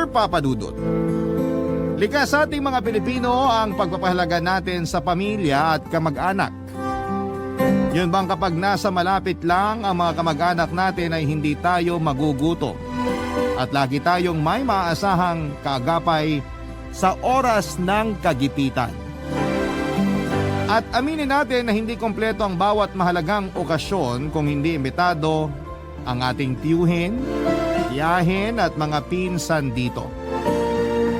Papa Dudut. Likas sa ating mga Pilipino ang pagpapahalaga natin sa pamilya at kamag-anak. Yun bang kapag nasa malapit lang ang mga kamag-anak natin ay hindi tayo magugutom at lagi tayong may maasahang kaagapay sa oras ng kagipitan. At aminin natin na hindi kompleto ang bawat mahalagang okasyon kung hindi imbitado ang ating tiyuhin, tiyahin at mga pinsan dito.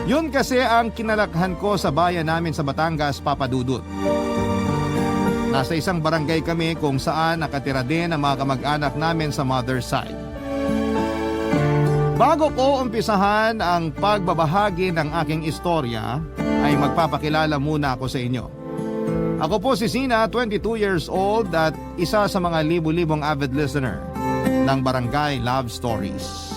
Yun kasi ang kinalakhan ko sa bayan namin sa Batangas, Papa Dudut. Nasa isang barangay kami kung saan nakatira din ang mga kamag-anak namin sa mother side. Bago ko umpisahan ang pagbabahagi ng aking istorya, ay magpapakilala muna ako sa inyo. Ako po si Zina, 22 years old at isa sa mga libu-libong avid listener ng Barangay Love Stories.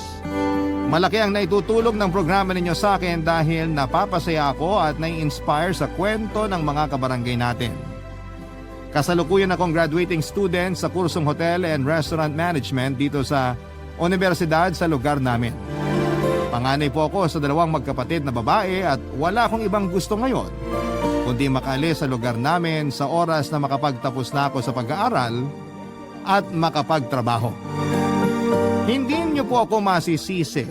Malaki ang naitutulong ng programa ninyo sa akin dahil napapasaya ako at nai-inspire sa kwento ng mga kabarangay natin. Kasalukuyan akong graduating student sa kursong Hotel and Restaurant Management dito sa universidad sa lugar namin. Panganay po ako sa dalawang magkapatid na babae at wala akong ibang gusto ngayon kundi makaalis sa lugar namin sa oras na makapagtapos na ako sa pag-aaral at makapagtrabaho. Hindi niyo po ako masisisi.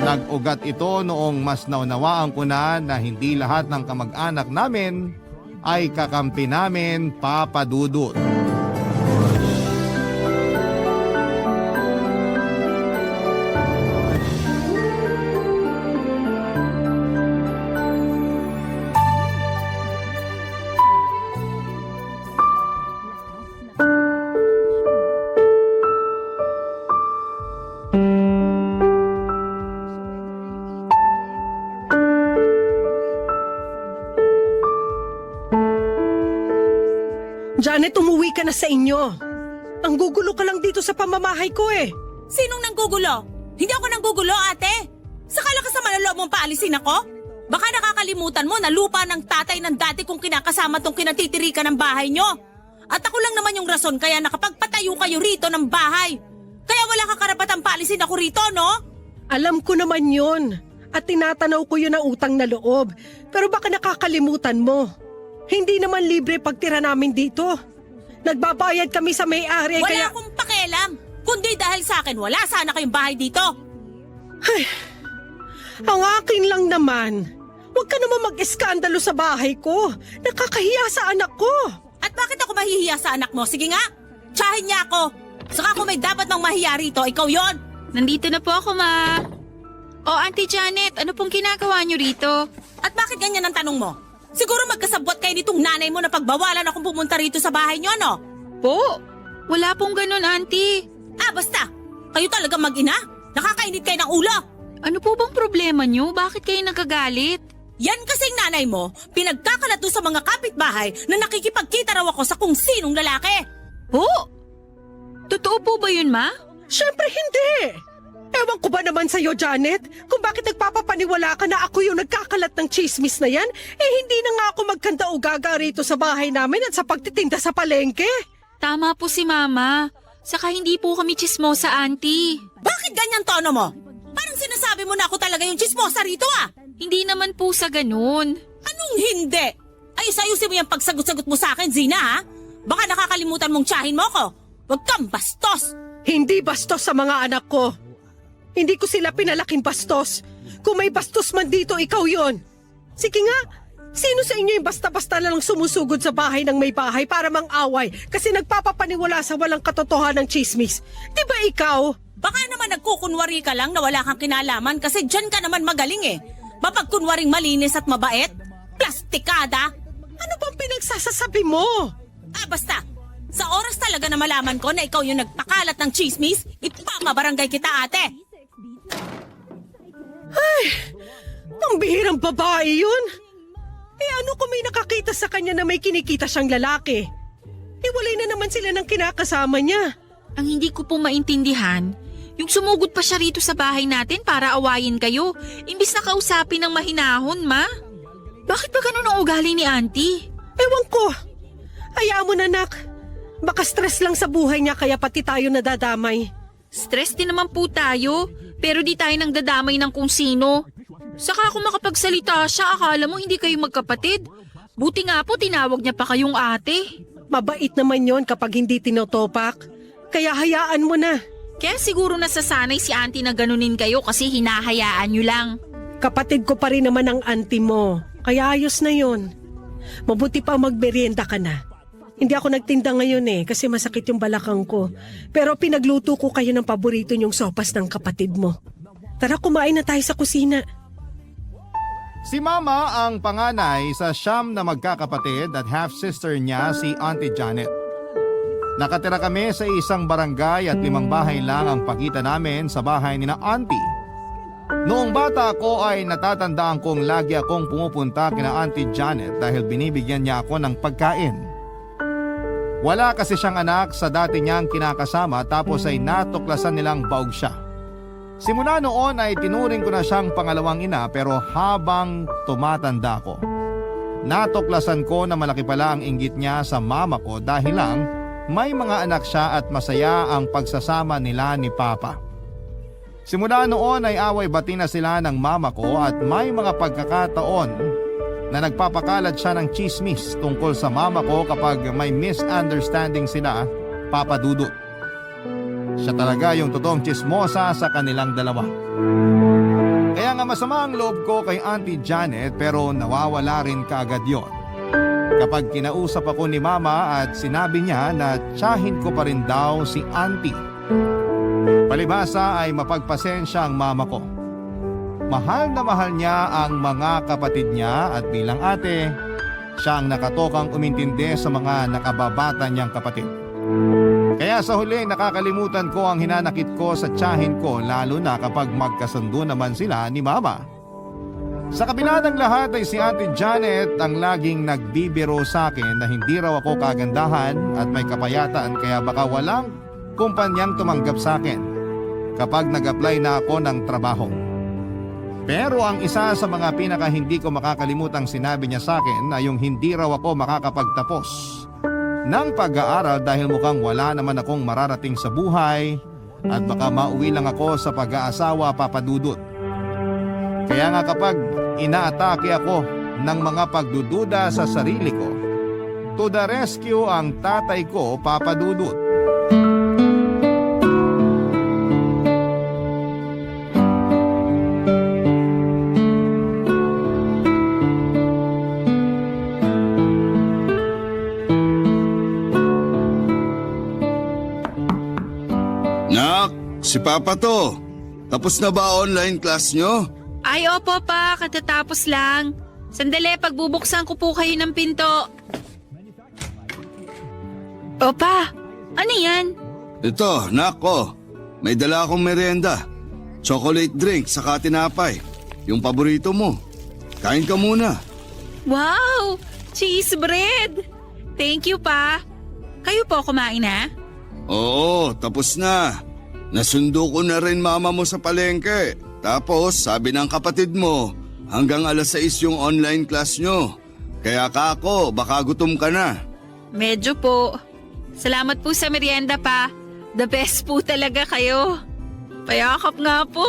Nag-ugat ito noong mas naunawaan ko na hindi lahat ng kamag-anak namin ay kakampi namin, Papa Dudut. Janet, umuwi ka na sa inyo. Ang gugulo ka lang dito sa pamamahay ko eh. Sinong nanggugulo? Hindi ako nanggugulo, ate. Sakala ka sa manloloob mong paalisin ako? Baka nakakalimutan mo na lupa ng tatay ng dati kong kinakasama tong kinatitirikan ng bahay nyo. At ako lang naman yung rason kaya nakapagpatayo kayo rito ng bahay. Kaya wala ka karapatang paalisin ako rito, no? Alam ko naman yun. At tinatanaw ko yun ang utang na loob. Pero baka nakakalimutan mo. Hindi naman libre pagtira namin dito. Nagbabayad kami sa may-ari Wala kaya... akong pakialam. Kundi dahil sa akin, wala sana kayong bahay dito. Ay, ang akin lang naman. Huwag ka naman mag-eskandalo sa bahay ko. Nakakahiya sa anak ko. At bakit ako mahihiya sa anak mo? Sige nga, tsahin niya ako. Saka kung may dapat mang mahiya rito, ikaw yon. Nandito na po ako, ma. O, Auntie Janet, ano pong ginagawa niyo rito? At bakit ganyan ang tanong mo? Siguro magkasabwat kayo nitong nanay mo na pagbawalan akong pumunta rito sa bahay niyo, no? Po, wala pong ganun, Auntie. Basta. Kayo talaga mag-ina? Nakakainit kayo ng ulo. Ano po bang problema niyo? Bakit kayo nagagalit? Yan kasing nanay mo, pinagkakalat doon sa mga kapitbahay na nakikipagkita raw ako sa kung sinong lalaki. Po? Totoo po ba yun, ma? Siyempre hindi. Ewan ko ba naman sa'yo, Janet? Kung bakit nagpapapaniwala ka na ako yung nagkakalat ng chismis na yan, hindi na nga ako magkanda-ugaga rito sa bahay namin at sa pagtitinda sa palengke. Tama po si Mama. Saka hindi po kami chismosa, Auntie. Bakit ganyan tono mo? Parang sinasabi mo na ako talaga yung chismosa rito, Hindi naman po sa ganun. Anong hindi? Ayos-ayusin mo yung pagsagot-sagot mo sa akin, Zina, ha? Baka nakakalimutan mong tsahin mo ko. Huwag kang bastos. Hindi bastos sa mga anak ko. Hindi ko sila pinalaking bastos. Kung may bastos man dito, ikaw yon. Sige nga, sino sa inyo yung basta-basta lang sumusugod sa bahay ng may bahay para mang-away kasi nagpapapaniwala sa walang katotohanan ng chismis? Di ba ikaw? Baka naman nagkukunwari ka lang na wala kang kinalaman kasi dyan ka naman magaling eh. Mapagkunwaring malinis at mabait? Plastikada? Ano bang pinagsasasabi mo? Basta. Sa oras talaga na malaman ko na ikaw yung nagpakalat ng chismis, ipamabarangay kita, ate. Ay, ang bihirang babae yun. Ano kung may nakakita sa kanya na may kinikita siyang lalaki? Walay na naman sila ng kinakasama niya. Ang hindi ko po maintindihan, yung sumugod pa siya rito sa bahay natin para awayin kayo, imbis na kausapin ng mahinahon, ma. Bakit ba ganun ang ugali ni Auntie? Ewan ko. Hayaan mo na, nak. Baka stress lang sa buhay niya kaya pati tayo nadadamay. Stress din naman po tayo, pero di tayo nang dadamay ng kung sino. Saka kung makapagsalita siya, akala mo hindi kayo magkapatid. Buti nga po tinawag niya pa kayong ate. Mabait naman yon kapag hindi tinotopak. Kaya hayaan mo na. Kaya siguro nasasanay si auntie na ganunin kayo kasi hinahayaan niyo lang. Kapatid ko pa rin naman ang auntie mo. Kaya ayos na yon. Mabuti pa magmerienda ka na. Hindi ako nagtinda ngayon kasi masakit yung balakang ko. Pero pinagluto ko kayo ng paborito niyong sopas ng kapatid mo. Tara, kumain na tayo sa kusina. Si Mama ang panganay sa 9 na magkakapatid at half-sister niya si Auntie Janet. Nakatira kami sa isang barangay at 5 bahay lang ang pagitan namin sa bahay ni na Auntie. Noong bata ako ay natatandaan kong lagi akong pumupunta kina Auntie Janet dahil binibigyan niya ako ng pagkain. Wala kasi siyang anak sa dati niyang kinakasama tapos ay natuklasan nilang baog siya. Simula noon ay tinuring ko na siyang pangalawang ina pero habang tumatanda ko, natuklasan ko na malaki pala ang inggit niya sa mama ko dahil lang may mga anak siya at masaya ang pagsasama nila ni Papa. Simula noon ay away-bati na sila ng mama ko at may mga pagkakataon na nagpapakalat siya ng chismis tungkol sa mama ko kapag may misunderstanding sila, Papa Dudut. Siya talaga yung totoong chismosa sa kanilang dalawa. Kaya nga masama ang loob ko kay Auntie Janet pero nawawala rin kaagad yon. Kapag kinausap ako ni Mama at sinabi niya na tiyahin ko pa rin daw si Auntie. Palibhasa ay mapagpasensya ang mama ko. Mahal na mahal niya ang mga kapatid niya at bilang ate, siya ang nakatokang umintindi sa mga nakababata niyang kapatid. Kaya sa huli nakakalimutan ko ang hinanakit ko sa tiyahin ko lalo na kapag magkasundo naman sila ni Mama. Sa kabila ng lahat ay si Auntie Janet ang laging nagbibiro sa akin na hindi raw ako kagandahan at may kapayatan kaya baka walang kumpanyang tumanggap sa akin kapag nag-apply na ako ng trabaho. Pero ang isa sa mga pinaka hindi ko makakalimutang sinabi niya sa akin ay yung hindi raw ako makakapagtapos ng pag-aaral dahil mukhang wala naman akong mararating sa buhay at baka mauwi lang ako sa pag-aasawa, Papa Dudut. Kaya nga kapag inaatake ako ng mga pagdududa sa sarili ko, to the rescue ang tatay ko, Papa Dudut. Si Papa to. Tapos na ba online class nyo? Ay opo pa, katatapos lang. Sandali, pagbubuksan ko po kayo ng pinto. Opa, ano yan? Ito, nako. May dala akong merienda. Chocolate drink saka tinapay. Yung paborito mo. Kain ka muna. Wow! Cheese bread! Thank you pa. Kayo po kumain na? Oo, tapos na. Nasundo ko na rin mama mo sa palengke. Tapos sabi ng kapatid mo, hanggang 6:00 yung online class nyo. Kaya kako, baka gutom ka na. Medyo po. Salamat po sa merienda pa. The best po talaga kayo. Payakap nga po.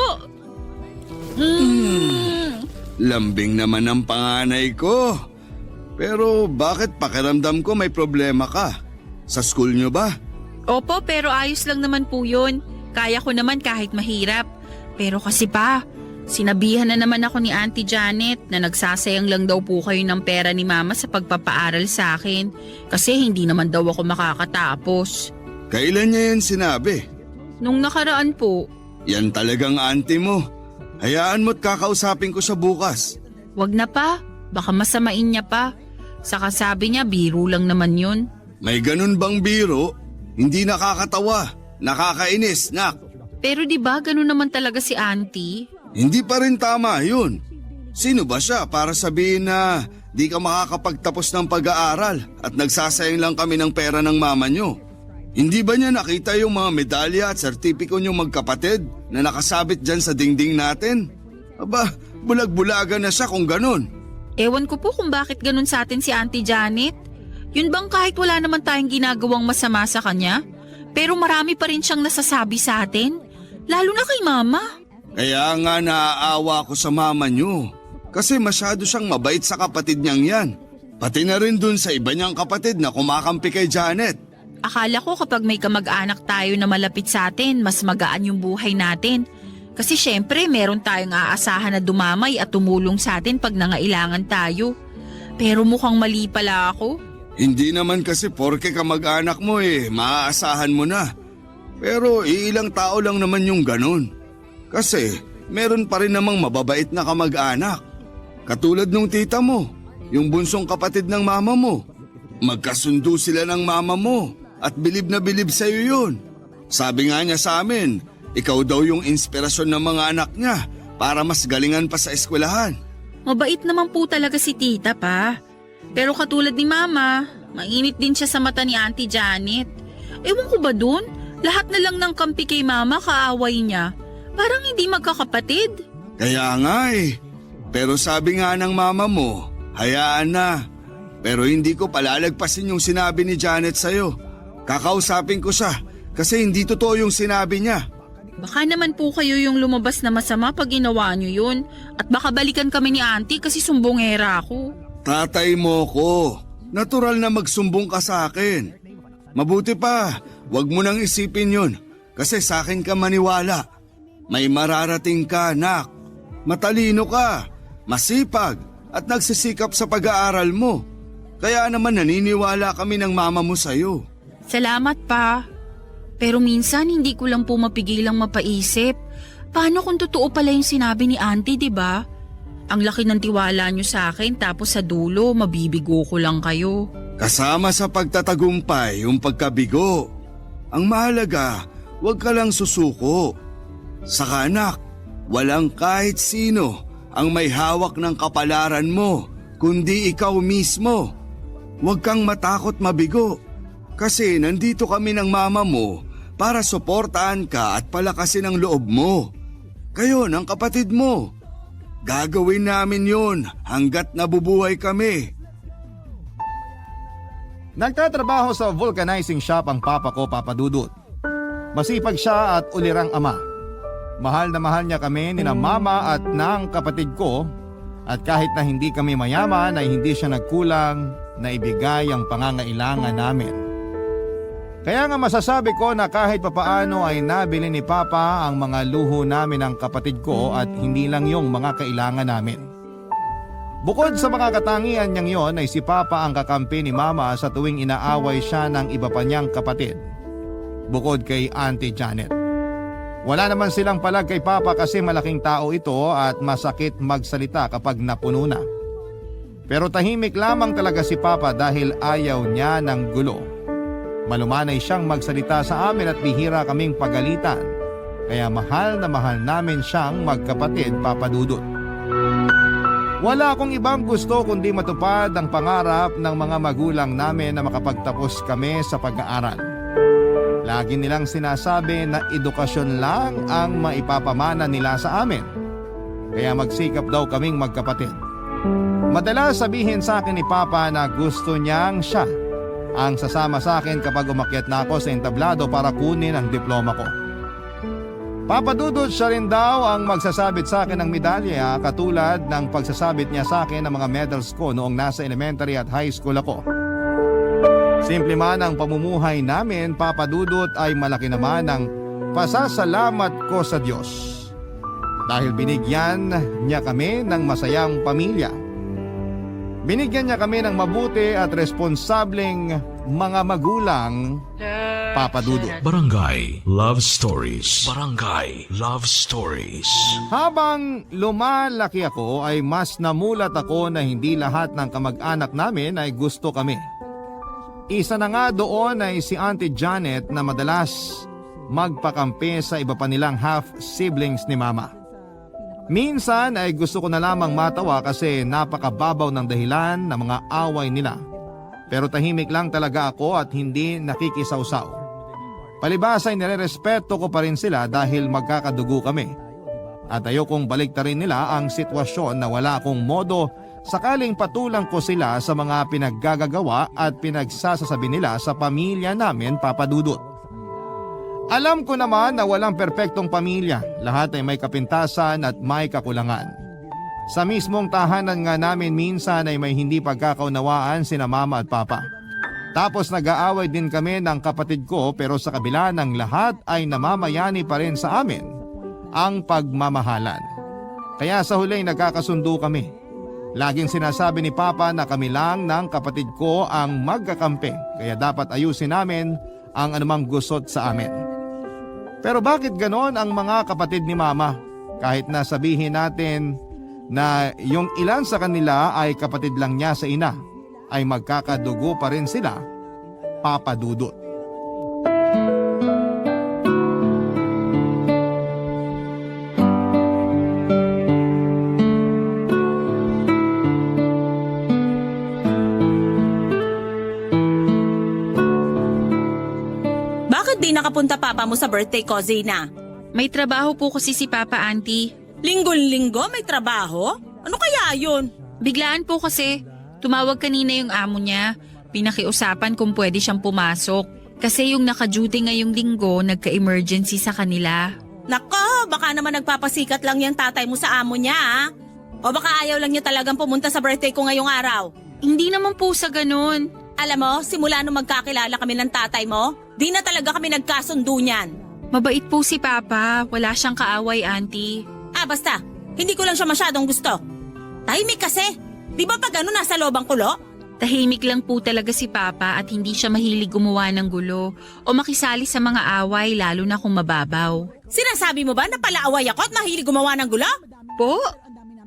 Lambing naman ang panganay ko. Pero bakit pakiramdam ko may problema ka? Sa school nyo ba? Opo, pero ayos lang naman po yun. Kaya ko naman kahit mahirap. Pero kasi pa, sinabihan na naman ako ni Auntie Janet na nagsasayang lang daw po kayo ng pera ni Mama sa pagpapaaral sa akin. Kasi hindi naman daw ako makakatapos. Kailan niya yan sinabi? Nung nakaraan po. Yan talagang auntie mo. Hayaan mo't kakausapin ko siya bukas. Wag na pa, baka masamain niya pa. Saka sabi niya biro lang naman yun. May ganun bang biro? Hindi nakakatawa. Nakakainis, nak. Pero di ba ganun naman talaga si Auntie? Hindi pa rin tama yun. Sino ba siya para sabihin na di ka makakapagtapos ng pag-aaral at nagsasayang lang kami ng pera ng mama nyo? Hindi ba niya nakita yung mga medalya at sertipiko niyong magkapatid na nakasabit dyan sa dingding natin? Aba, bulag-bulaga na siya kung ganun. Ewan ko po kung bakit ganun sa atin si Auntie Janet. Yun bang kahit wala naman tayong ginagawang masama sa kanya? Pero marami pa rin siyang nasasabi sa atin, lalo na kay Mama. Kaya nga naaawa ko sa mama nyo. Kasi masyado siyang mabait sa kapatid niyang yan. Pati na rin dun sa iba niyang kapatid na kumakampi kay Janet. Akala ko kapag may kamag-anak tayo na malapit sa atin, mas magaan yung buhay natin. Kasi syempre meron tayong aasahan na dumamay at tumulong sa atin pag nangailangan tayo. Pero mukhang mali pala ako. Hindi naman kasi porke kamag-anak mo maaasahan mo na. Pero ilang tao lang naman yung ganun. Kasi meron pa rin namang mababait na kamag-anak. Katulad nung tita mo, yung bunsong kapatid ng mama mo. Magkasundo sila ng mama mo at bilib na bilib sa'yo yun. Sabi nga niya sa amin, ikaw daw yung inspirasyon ng mga anak niya para mas galingan pa sa eskwelahan. Mabait naman po talaga si tita pa. Pero katulad ni mama, mainit din siya sa mata ni Auntie Janet. Ewan ko ba dun? Lahat na lang ng kampi kay mama kaaway niya. Parang hindi magkakapatid. Kaya nga Pero sabi nga ng mama mo, hayaan na. Pero hindi ko palalagpasin yung sinabi ni Janet sa'yo. Kakausapin ko siya kasi hindi totoo yung sinabi niya. Baka naman po kayo yung lumabas na masama pag ginawa niyo yun. At baka balikan kami ni Auntie kasi sumbongera ako. Tatay mo ko. Natural na magsumbong ka sa akin. Mabuti pa, wag mo nang isipin yun. Kasi sa akin ka maniwala. May mararating ka, anak. Matalino ka, masipag, at nagsisikap sa pag-aaral mo. Kaya naman naniniwala kami ng mama mo sa'yo. Salamat pa. Pero minsan hindi ko lang po mapigilang mapaisip. Paano kung totoo pala yung sinabi ni Auntie, di ba? Ang laki ng tiwala niyo sa akin tapos sa dulo mabibigo ko lang kayo. Kasama sa pagtatagumpay yung pagkabigo. Ang mahalaga, huwag ka lang susuko. Saka anak, walang kahit sino ang may hawak ng kapalaran mo, kundi ikaw mismo. Huwag kang matakot mabigo. Kasi nandito kami ng mama mo para suportahan ka at palakasin ang loob mo. Kayo ng kapatid mo. Gagawin namin yun hanggat nabubuhay kami. Nagtatrabaho sa vulcanizing shop ang papa ko, Papa Dudut. Masipag siya at ulirang ama. Mahal na mahal niya kami nina mama at ng kapatid ko at kahit na hindi kami mayaman ay hindi siya nagkulang na ibigay ang pangangailangan namin. Kaya nga masasabi ko na kahit papaano ay nabili ni Papa ang mga luho namin ng kapatid ko at hindi lang yung mga kailangan namin. Bukod sa mga katangian niyang yon ay si Papa ang kakampi ni Mama sa tuwing inaaway siya ng iba pa niyang kapatid. Bukod kay Auntie Janet. Wala naman silang palag kay Papa kasi malaking tao ito at masakit magsalita kapag napuno na. Pero tahimik lamang talaga si Papa dahil ayaw niya ng gulo. Malumanay siyang magsalita sa amin at bihira kaming pagalitan. Kaya mahal na mahal namin siyang magkapatid, Papa Dudut. Wala akong ibang gusto kundi matupad ang pangarap ng mga magulang namin na makapagtapos kami sa pag-aaral. Lagi nilang sinasabi na edukasyon lang ang maipapamana nila sa amin. Kaya magsikap daw kaming magkapatid. Madalas sabihin sa akin ni Papa na gusto niyang siya ang sasama sa akin kapag umakyat na ako sa entablado para kunin ang diploma ko. Papa Dudut, siya rin daw ang magsasabit sa akin ng medalya katulad ng pagsasabit niya sa akin ng mga medals ko noong nasa elementary at high school ako. Simple man ang pamumuhay namin, Papa Dudut, ay malaki naman ang pasasalamat ko sa Diyos. Dahil binigyan niya kami ng masayang pamilya. Binigyan niya kami ng mabuti at responsableng mga magulang, Papa Dudut. Barangay Love Stories. Barangay Love Stories. Habang lumalaki ako ay mas namulat ako na hindi lahat ng kamag-anak namin ay gusto kami. Isa na nga doon ay si Auntie Janet na madalas magpakampi sa iba pa nilang half-siblings ni Mama. Minsan ay gusto ko na lamang matawa kasi napakababaw ng dahilan ng mga away nila. Pero tahimik lang talaga ako at hindi nakikisawsaw. Palibhas ay nirerespeto ko pa rin sila dahil magkakadugo kami. At ayokong baliktarin nila ang sitwasyon na wala akong modo sakaling patulang ko sila sa mga pinaggagawa at pinagsasasabi nila sa pamilya namin, Papa Dudut. Alam ko naman na walang perpektong pamilya, lahat ay may kapintasan at may kakulangan. Sa mismong tahanan nga namin minsan ay may hindi pagkakaunawaan sina mama at papa. Tapos nag-aaway din kami ng kapatid ko pero sa kabila ng lahat ay namamayani pa rin sa amin ang pagmamahalan. Kaya sa huli nagkakasundo kami. Laging sinasabi ni Papa na kami lang ng kapatid ko ang magkakampi kaya dapat ayusin namin ang anumang gusot sa amin. Pero bakit ganon ang mga kapatid ni Mama? Kahit na sabihin natin na yung ilan sa kanila ay kapatid lang niya sa ina, ay magkakadugo pa rin sila, Papa Dudut. Bakit di nakapunta papa mo sa birthday ko, Zina? May trabaho po kasi si Papa, Auntie. Linggo-linggo may trabaho? Ano kaya yun? Biglaan po kasi. Tumawag kanina yung amo niya. Pinakiusapan kung pwede siyang pumasok. Kasi yung naka-duty ngayong linggo, nagka-emergency sa kanila. Nako, baka naman nagpapasikat lang yung tatay mo sa amo niya, ha? O baka ayaw lang niya talagang pumunta sa birthday ko ngayong araw. Hindi naman po sa ganun. Alam mo, simula nung magkakilala kami ng tatay mo, di na talaga kami nagkasundo niyan. Mabait po si Papa. Wala siyang kaaway, Auntie. Basta, hindi ko lang siya masyadong gusto. Tahimik kasi. Di ba pag ano nasa loob ang kulo? Tahimik lang po talaga si Papa at hindi siya mahilig gumawa ng gulo o makisali sa mga away lalo na kung mababaw. Sinasabi mo ba na palaaway ako at mahilig gumawa ng gulo? Po?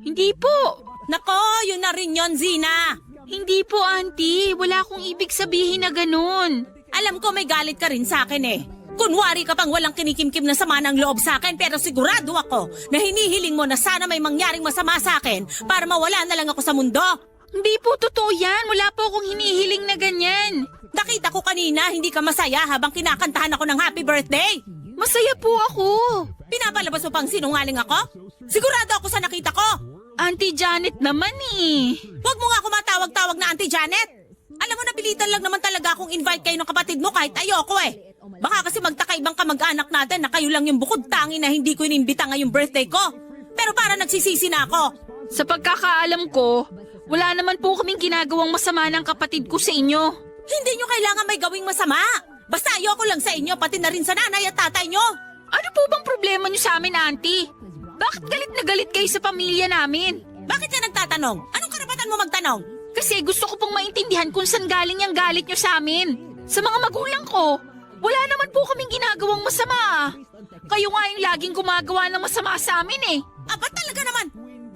Hindi po. Nako, yun na rin yon, Zina. Hindi po, Auntie. Wala akong ibig sabihin na ganun. Alam ko may galit ka rin sa akin eh. Kunwari ka pang walang kinikimkim na sama ng loob sa akin pero sigurado ako na hinihiling mo na sana may mangyaring masama sa akin para mawala na lang ako sa mundo. Hindi po totoo yan. Wala po akong hinihiling na ganyan. Nakita ko kanina hindi ka masaya habang kinakantahan ako ng happy birthday. Masaya po ako. Pinapalabas mo pang sinungaling ako? Sigurado ako sa nakita ko. Auntie Janet naman eh. Huwag mo nga ako matawag-tawag na Auntie Janet. Alam mo, napilitan lang naman talaga akong invite kayo ng kapatid mo kahit ayoko eh. Baka kasi magtaka ibang kamag-anak natin na kayo lang yung bukod tangi na hindi ko inimbita ngayong birthday ko. Pero para nagsisisi na ako. Sa pagkakaalam ko, wala naman po kaming ginagawang masama ng kapatid ko sa inyo. Hindi nyo kailangan may gawing masama. Basta ayoko lang sa inyo, pati na rin sa nanay at tatay nyo. Ano po bang problema nyo sa amin, Auntie? Bakit galit na galit kayo sa pamilya namin? Bakit ka nagtatanong? Anong karapatan mo magtanong? Kasi gusto ko pong maintindihan kung saan galing yung galit nyo sa amin. Sa mga magulang ko, wala naman po kaming ginagawang masama. Kayo nga yung laging gumagawa ng masama sa amin eh. Ba't talaga naman?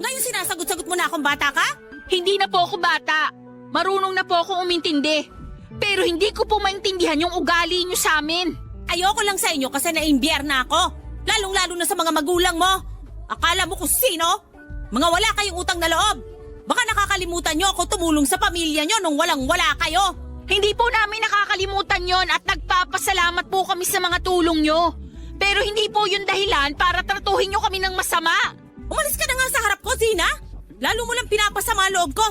Ngayon sinasagot-sagot mo na akong bata ka? Hindi na po ako bata. Marunong na po akong umintindi. Pero hindi ko po maintindihan yung ugali nyo sa amin. Ayoko lang sa inyo kasi naimbyer na ako. Lalong-lalo na sa mga magulang mo. Akala mo kung sino? Mga wala kayong utang na loob. Baka nakakalimutan nyo ako tumulong sa pamilya nyo nung walang-wala kayo. Hindi po namin nakakalimutan yon at nagpapasalamat po kami sa mga tulong nyo. Pero hindi po yun dahilan para tratuhin nyo kami ng masama. Umalis ka na nga sa harap ko, Zina. Lalo mo lang pinapasama loob ko.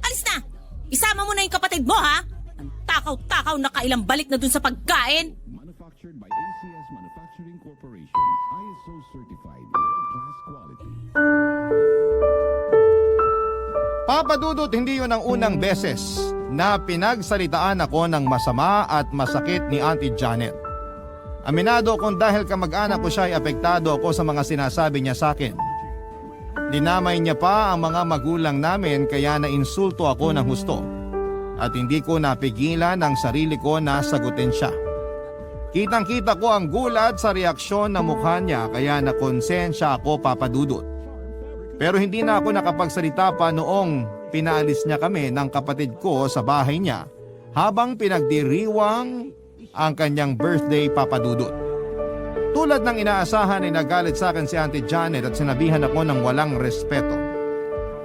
Alis na. Isama mo na yung kapatid mo, ha? Ang takaw-takaw na kailang balik na dun sa pagkain. Manufactured by ACS Manufacturing Corporation. ISO certified world-class quality. Papa Dudut, hindi yun ang unang beses na pinagsalitaan ako ng masama at masakit ni Auntie Janet. Aminado kung dahil kamag-anak ko siya ay apektado ako sa mga sinasabi niya sa akin. Dinamay niya pa ang mga magulang namin kaya nainsulto ako ng husto. At hindi ko napigilan ang sarili ko na sagutin siya. Kitang-kita ko ang gulat sa reaksyon ng mukha niya kaya nakonsensya ako, Papa Dudut. Pero hindi na ako nakapagsalita pa noong pinaalis niya kami ng kapatid ko sa bahay niya habang pinagdiriwang ang kanyang birthday, Papa Dudut. Tulad ng inaasahan ay nagalit sa akin si Auntie Janet at sinabihan ako ng walang respeto.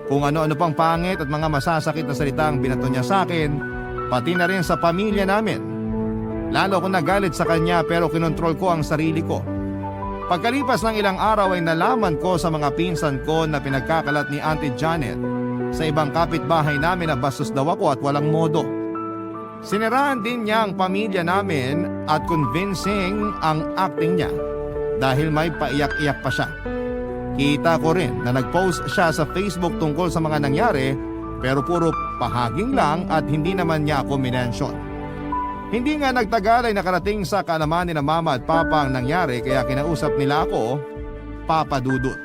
Kung ano-ano pang pangit at mga masasakit na salita ang binato niya sa akin, pati na rin sa pamilya namin. Lalo ko nagalit sa kanya pero kinontrol ko ang sarili ko. Pagkalipas ng ilang araw ay nalaman ko sa mga pinsan ko na pinagkakalat ni Auntie Janet sa ibang kapitbahay namin na bastos daw ako at walang modo. Siniraan din niya ang pamilya namin at convincing ang acting niya dahil may paiyak-iyak pa siya. Kita ko rin na nag-post siya sa Facebook tungkol sa mga nangyari pero puro pahaging lang at hindi naman niya ako minention. Hindi nga nagtagal ay nakarating sa kaalaman ni na mama at papa ang nangyari kaya kinausap nila ako, Papa Dudut.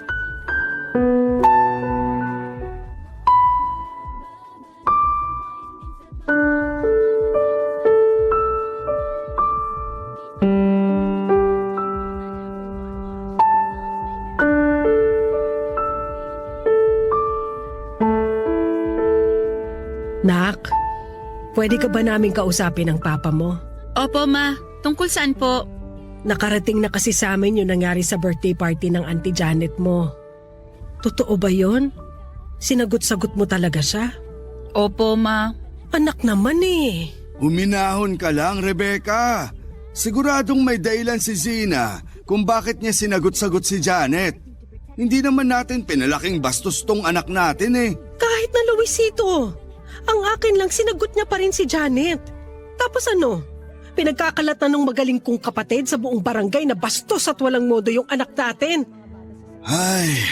Nak, pwede ka ba naming kausapin ang papa mo? Opo, ma. Tungkol saan po? Nakarating na kasi sa amin yung nangyari sa birthday party ng Auntie Janet mo. Totoo ba yon? Sinagot-sagot mo talaga siya? Opo, ma. Anak naman eh. Huminahon ka lang, Rebecca. Siguradong may dahilan si Zina kung bakit niya sinagot-sagot si Janet. Hindi naman natin pinalaking bastos tong anak natin eh. Kahit na Luisito, ang akin lang sinagot niya pa rin si Janet. Tapos ano? Pinagkakalatan ng magaling kong kapatid sa buong barangay na bastos at walang modo yung anak natin. Ay,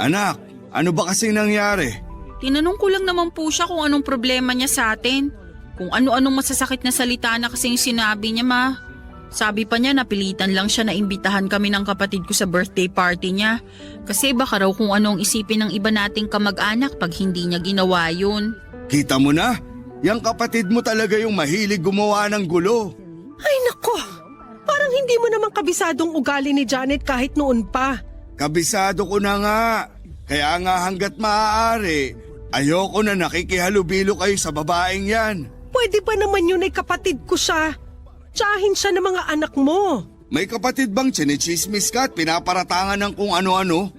anak, ano ba kasing nangyari? Tinanong ko lang naman po siya kung anong problema niya sa atin. Kung ano-anong masasakit na salita na kasing sinabi niya, ma. Sabi pa niya napilitan lang siya na imbitahan kami ng kapatid ko sa birthday party niya. Kasi baka raw kung anong isipin ng iba nating kamag-anak pag hindi niya ginawa yun. Kita mo na? Yang kapatid mo talaga yung mahilig gumawa ng gulo. Ay nako, parang hindi mo naman kabisadong ugali ni Janet kahit noon pa. Kabisado ko na nga. Kaya nga hanggat maaari, ayoko na nakikihalubilo kayo sa babaeng yan. Pwede ba naman yun ay kapatid ko siya? Tsahin siya ng mga anak mo. May kapatid bang chinichismis ka at pinaparatangan ng kung ano-ano?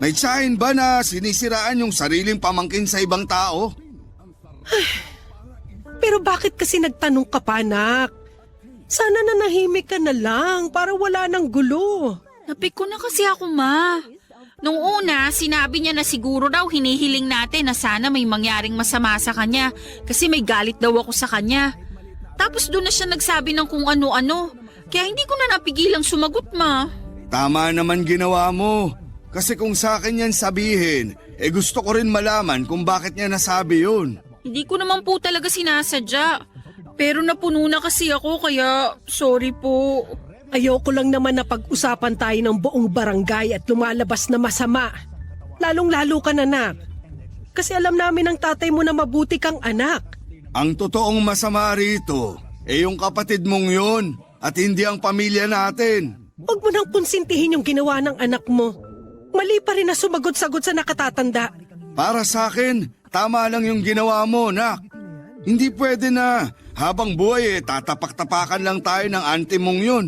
May tsahin ba na sinisiraan yung sariling pamangkin sa ibang tao? Pero bakit kasi nagtanong ka pa, anak? Sana nanahimik ka na lang para wala ng gulo. Napik ko na kasi ako, ma. Nung una, sinabi niya na siguro daw hinihiling natin na sana may mangyaring masama sa kanya kasi may galit daw ako sa kanya. Tapos doon na siya nagsabi ng kung ano-ano. Kaya hindi ko na napigilang sumagot, ma. Tama naman ginawa mo. Kasi kung sa akin yan sabihin, gusto ko rin malaman kung bakit niya nasabi yun. Hindi ko naman po talaga sinasadya. Pero napuno na kasi ako kaya sorry po. Ayoko lang naman na pag-usapan tayo ng buong barangay at lumalabas na masama. Lalong-lalo ka na, anak. Kasi alam namin ng tatay mo na mabuti kang anak. Ang totoong masama rito, yung kapatid mong yun at hindi ang pamilya natin. Huwag mo nang konsintihin yung ginawa ng anak mo. Mali pa rin na sumagot-sagot sa nakatatanda. Para sa akin, tama lang yung ginawa mo, nak. Hindi pwede na habang buhay tatapak-tapakan lang tayo ng auntie mong yun.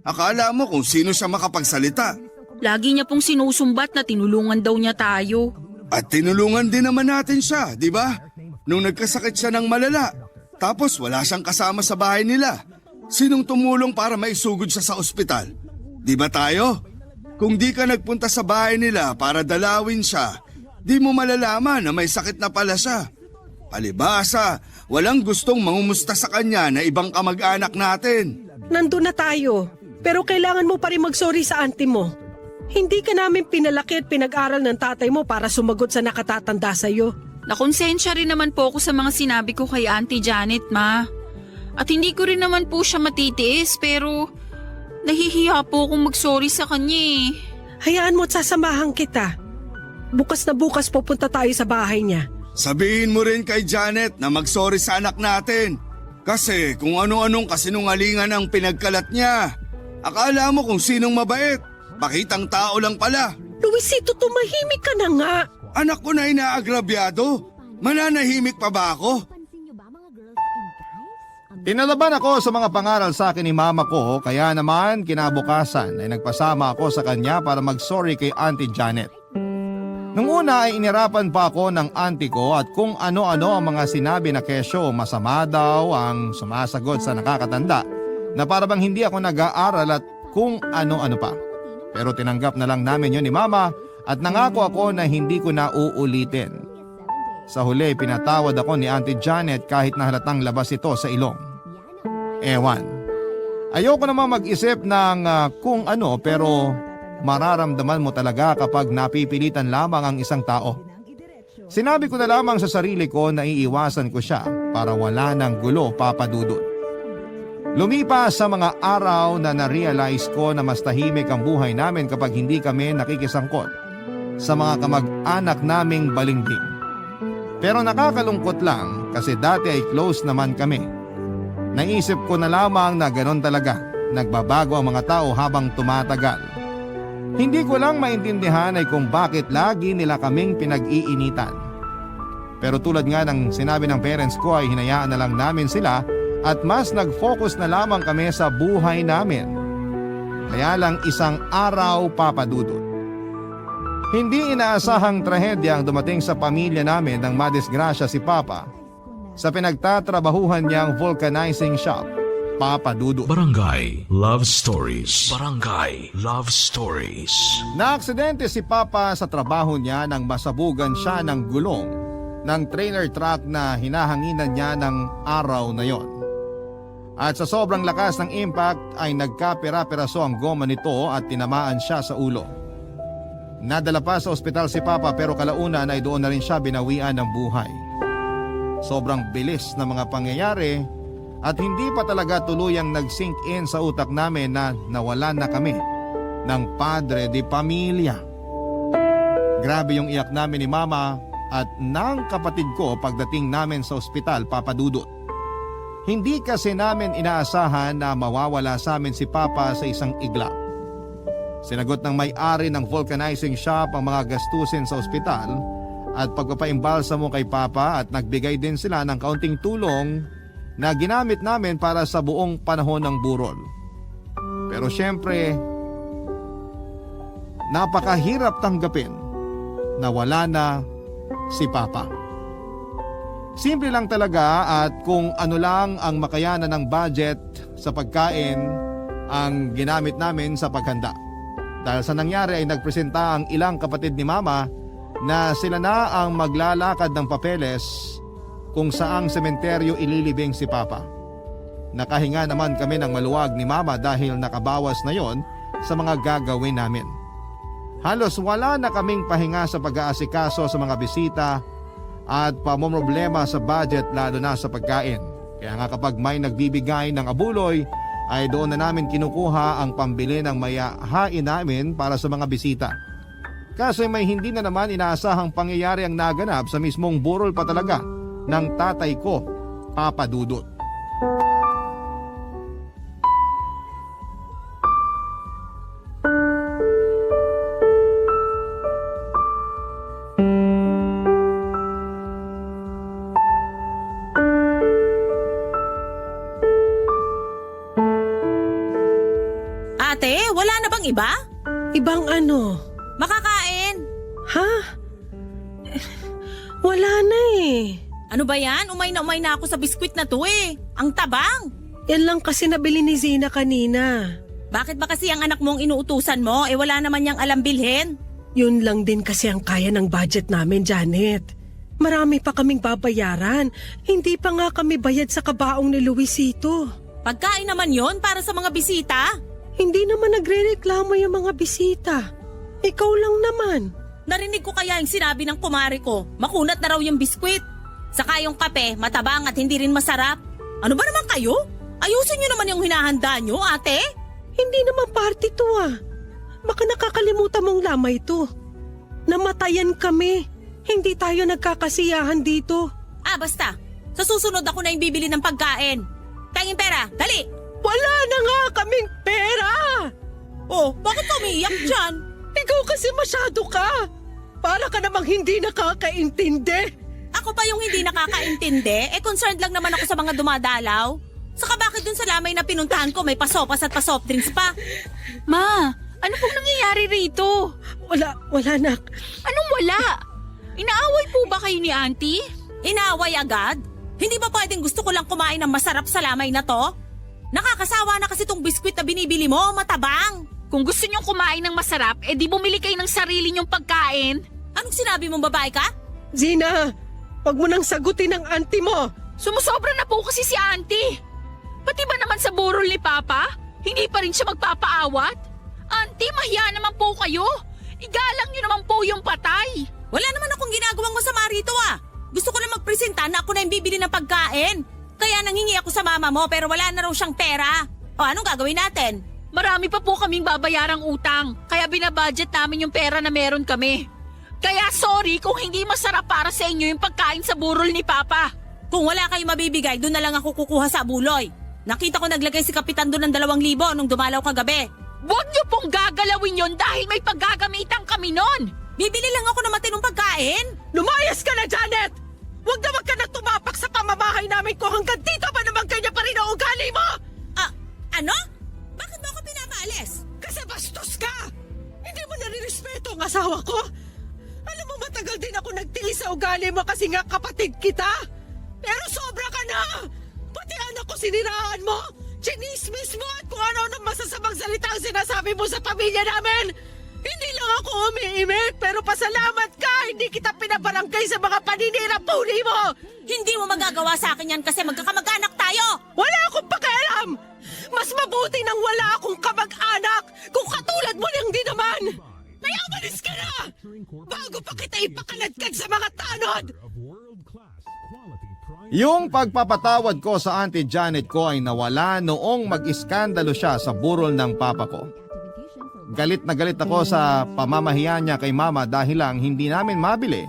Akala mo kung sino siya makapagsalita. Lagi niya pong sinusumbat na tinulungan daw niya tayo. At tinulungan din naman natin siya, di ba? Nung nagkasakit siya ng malala, tapos wala siyang kasama sa bahay nila. Sinong tumulong para maisugod siya sa ospital? Di ba tayo? Kung di ka nagpunta sa bahay nila para dalawin siya, di mo malalaman na may sakit na pala siya. Palibasa, walang gustong mangumusta sa kanya na ibang kamag-anak natin. Nandun na tayo, pero kailangan mo pa rin mag-sorry sa auntie mo. Hindi ka namin pinalaki at pinag-aral ng tatay mo para sumagot sa nakatatanda sa'yo. Nakonsensya rin naman po ako sa mga sinabi ko kay Auntie Janet, ma. At hindi ko rin naman po siya matitiis pero nahihiya po akong mag-sorry sa kanya eh. Hayaan mo at sasamahan kita. Bukas na bukas pupunta tayo sa bahay niya. Sabihin mo rin kay Janet na mag-sorry sa anak natin. Kasi kung ano-anong kasinungalingan ang pinagkalat niya. Akala mo kung sinong mabait. Pakitang tao lang pala. Luisito, tumahimik ka na nga. Anak ko na inaagrabyado. Mananahimik pa ba ako? Tinalaban ako sa mga pangaral sa akin ni mama ko kaya naman kinabukasan ay nagpasama ako sa kanya para mag-sorry kay Auntie Janet. Nung una ay inirapan pa ako ng auntie ko at kung ano-ano ang mga sinabi na kesyo masama daw ang sumasagot sa nakakatanda na para bang hindi ako nag-aaral at kung ano-ano pa. Pero tinanggap na lang namin yun ni mama at nangako ako na hindi ko na uulitin. Sa huli, pinatawad ako ni Auntie Janet kahit na halatang labas ito sa ilong. Ewan. Ayoko naman mag-isip ng kung ano pero mararamdaman mo talaga kapag napipilitan lamang ang isang tao. Sinabi ko na lamang sa sarili ko na iiwasan ko siya para wala ng gulo, Papa Dudut. Lumipas sa mga araw na na-realize ko na mas tahimik ang buhay namin kapag hindi kami nakikisangkot sa mga kamag-anak naming balingbing. Pero nakakalungkot lang kasi dati ay close naman kami. Naisip ko na lamang na ganon talaga, nagbabago ang mga tao habang tumatagal. Hindi ko lang maintindihan ay kung bakit lagi nila kaming pinag-iinitan. Pero tulad nga ng sinabi ng parents ko ay hinayaan na lang namin sila at mas nag-focus na lamang kami sa buhay namin. Kaya lang isang araw, Papa Dudut. Hindi inaasahang trahedya ang dumating sa pamilya namin nang madisgrasya si Papa sa pinagtatrabahuhan niyang vulcanizing shop, Papa Dudut. Barangay Love Stories. Barangay Love Stories. Naaksidente si Papa sa trabaho niya nang masabugan siya ng gulong ng trailer truck na hinahanginan niya ng araw na yon. At sa sobrang lakas ng impact ay nagkapira-piraso ang goma nito at tinamaan siya sa ulo. Nadala pa sa ospital si Papa pero kalaunan ay doon na rin siya binawian ng buhay. Sobrang bilis na mga pangyayari at hindi pa talaga tuluyang nag-sink in sa utak namin na nawalan na kami ng padre de pamilya. Grabe yung iyak namin ni Mama at ng kapatid ko pagdating namin sa ospital, Papa Dudut. Hindi kasi namin inaasahan na mawawala sa amin si Papa sa isang iglap. Sinagot ng may-ari ng vulcanizing shop ang mga gastusin sa ospital at pagpapaimbalsa mo kay Papa at nagbigay din sila ng kaunting tulong na ginamit namin para sa buong panahon ng burol. Pero syempre, napakahirap tanggapin na wala na si Papa. Simple lang talaga at kung ano lang ang makayanan ng budget sa pagkain ang ginamit namin sa paghanda. Dahil sa nangyari ay nagpresenta ang ilang kapatid ni Mama na sila na ang maglalakad ng papeles kung saang sementeryo ililibing si Papa. Nakahinga naman kami ng maluwag ni Mama dahil nakabawas na yon sa mga gagawin namin. Halos wala na kaming pahinga sa pag-aasikaso sa mga bisita at pamomroblema sa budget lalo na sa pagkain. Kaya nga kapag may nagbibigay ng abuloy ay doon na namin kinukuha ang pambili ng mayahain namin para sa mga bisita. Kasi may hindi na naman inaasahang pangyayari ang naganap sa mismong burol pa talaga ng tatay ko, Papa Dudut. Ate, wala na bang iba? Ibang ano? Makakain. Ha? Wala na eh. Ano ba yan? Umay na ako sa biskwit na to eh. Ang tabang. Yan lang kasi nabili ni Zina kanina. Bakit ba kasi ang anak mong inuutusan mo? Eh wala naman niyang alam bilhin. Yun lang din kasi ang kaya ng budget namin, Janet. Marami pa kaming babayaran. Hindi pa nga kami bayad sa kabaong ni Luisito. Pagkain naman yon para sa mga bisita. Hindi naman nagre-reklamo yung mga bisita. Ikaw lang naman. Narinig ko kaya yung sinabi ng kumari ko. Makunat na raw yung biskwit. Saka yung kape, matabang at hindi rin masarap. Ano ba naman kayo? Ayusin nyo naman yung hinahanda nyo, ate. Hindi naman party to ah. Baka nakakalimutan mong lamay to. Namatayan kami. Hindi tayo nagkakasiyahan dito. Basta. Sa susunod ako na yung bibili ng pagkain. Tanging pera, dali! Wala na nga kaming pera! Oh, bakit ka umiiyak dyan? Ikaw kasi masyado ka. Para ka namang hindi nakakaintindi. Ako pa yung hindi nakakaintindi? Concerned lang naman ako sa mga dumadalaw. Saka bakit dun sa lamay na pinuntahan ko may pasopas at pasoft drinks pa? Ma, ano pong nangyayari rito? Wala nak. Anong wala? Inaaway po ba kayo ni Auntie? Inaaway agad? Hindi ba pwedeng gusto ko lang kumain ng masarap sa lamay na to? Nakakasawa na kasi tong biskwit na binibili mo, matabang. Kung gusto niyong kumain ng masarap, di bumili kayo ng sarili niyong pagkain. Anong sinabi mong babae ka? Zina, Huwag mo nang sagutin ang auntie mo. Sumusobra na po kasi si auntie. Pati ba naman sa burol ni Papa? Hindi pa rin siya magpapaawat? Auntie, mahiya naman po kayo. Igalang niyo naman po yung patay. Wala naman akong ginagawang masama rito ah. Gusto ko na magpresenta na ako na yung bibili ng pagkain. Kaya nanghingi ako sa mama mo pero wala na raw siyang pera. O anong gagawin natin? Marami pa po kaming babayarang utang. Kaya binabudget namin yung pera na meron kami. Kaya sorry kung hindi masarap para sa inyo yung pagkain sa burol ni Papa. Kung wala kayong mabibigay, doon na lang ako kukuha sa buloy. Nakita ko naglagay si Kapitan doon ng 2,000 nung dumalaw kagabi. Huwag niyo pong gagalawin yon dahil may paggagamitan kami nun. Bibili lang ako ng matinong pagkain. Lumayas ka na, Janet! Huwag na wag ka na tumapak sa pamamahay namin ko hanggang dito ba naman kanya pa rin ang ugali mo? Ano? Bakit mo ako pinapaalis? Kasi bastos ka! Hindi mo narirespeto ang asawa ko. Alam mo, matagal din ako nagtiis sa ugali mo kasi nga kapatid kita. Pero sobra ka na! Pati anak ko siniraan mo! Chinismis mo at kung ano-ano masasamang salita ang sinasabi mo sa pamilya namin! Hindi lang ako umiimik pero pasalamat ka! Hindi kita pinabarangay sa mga paninirang puli mo! Hindi mo magagawa sa akin yan kasi magkakamag-anak tayo! Wala akong pakialam! Mas mabuti nang wala akong kamag-anak kung katulad mo lang din naman! Kaya umalis ka na! Bago pa kita ipakaladkad sa mga tanod! Yung pagpapatawad ko sa Auntie Janet ko ay nawala noong mag-iskandalo siya sa burol ng papa ko. Galit na galit ako sa pamamahiya niya kay mama dahil lang hindi namin mabili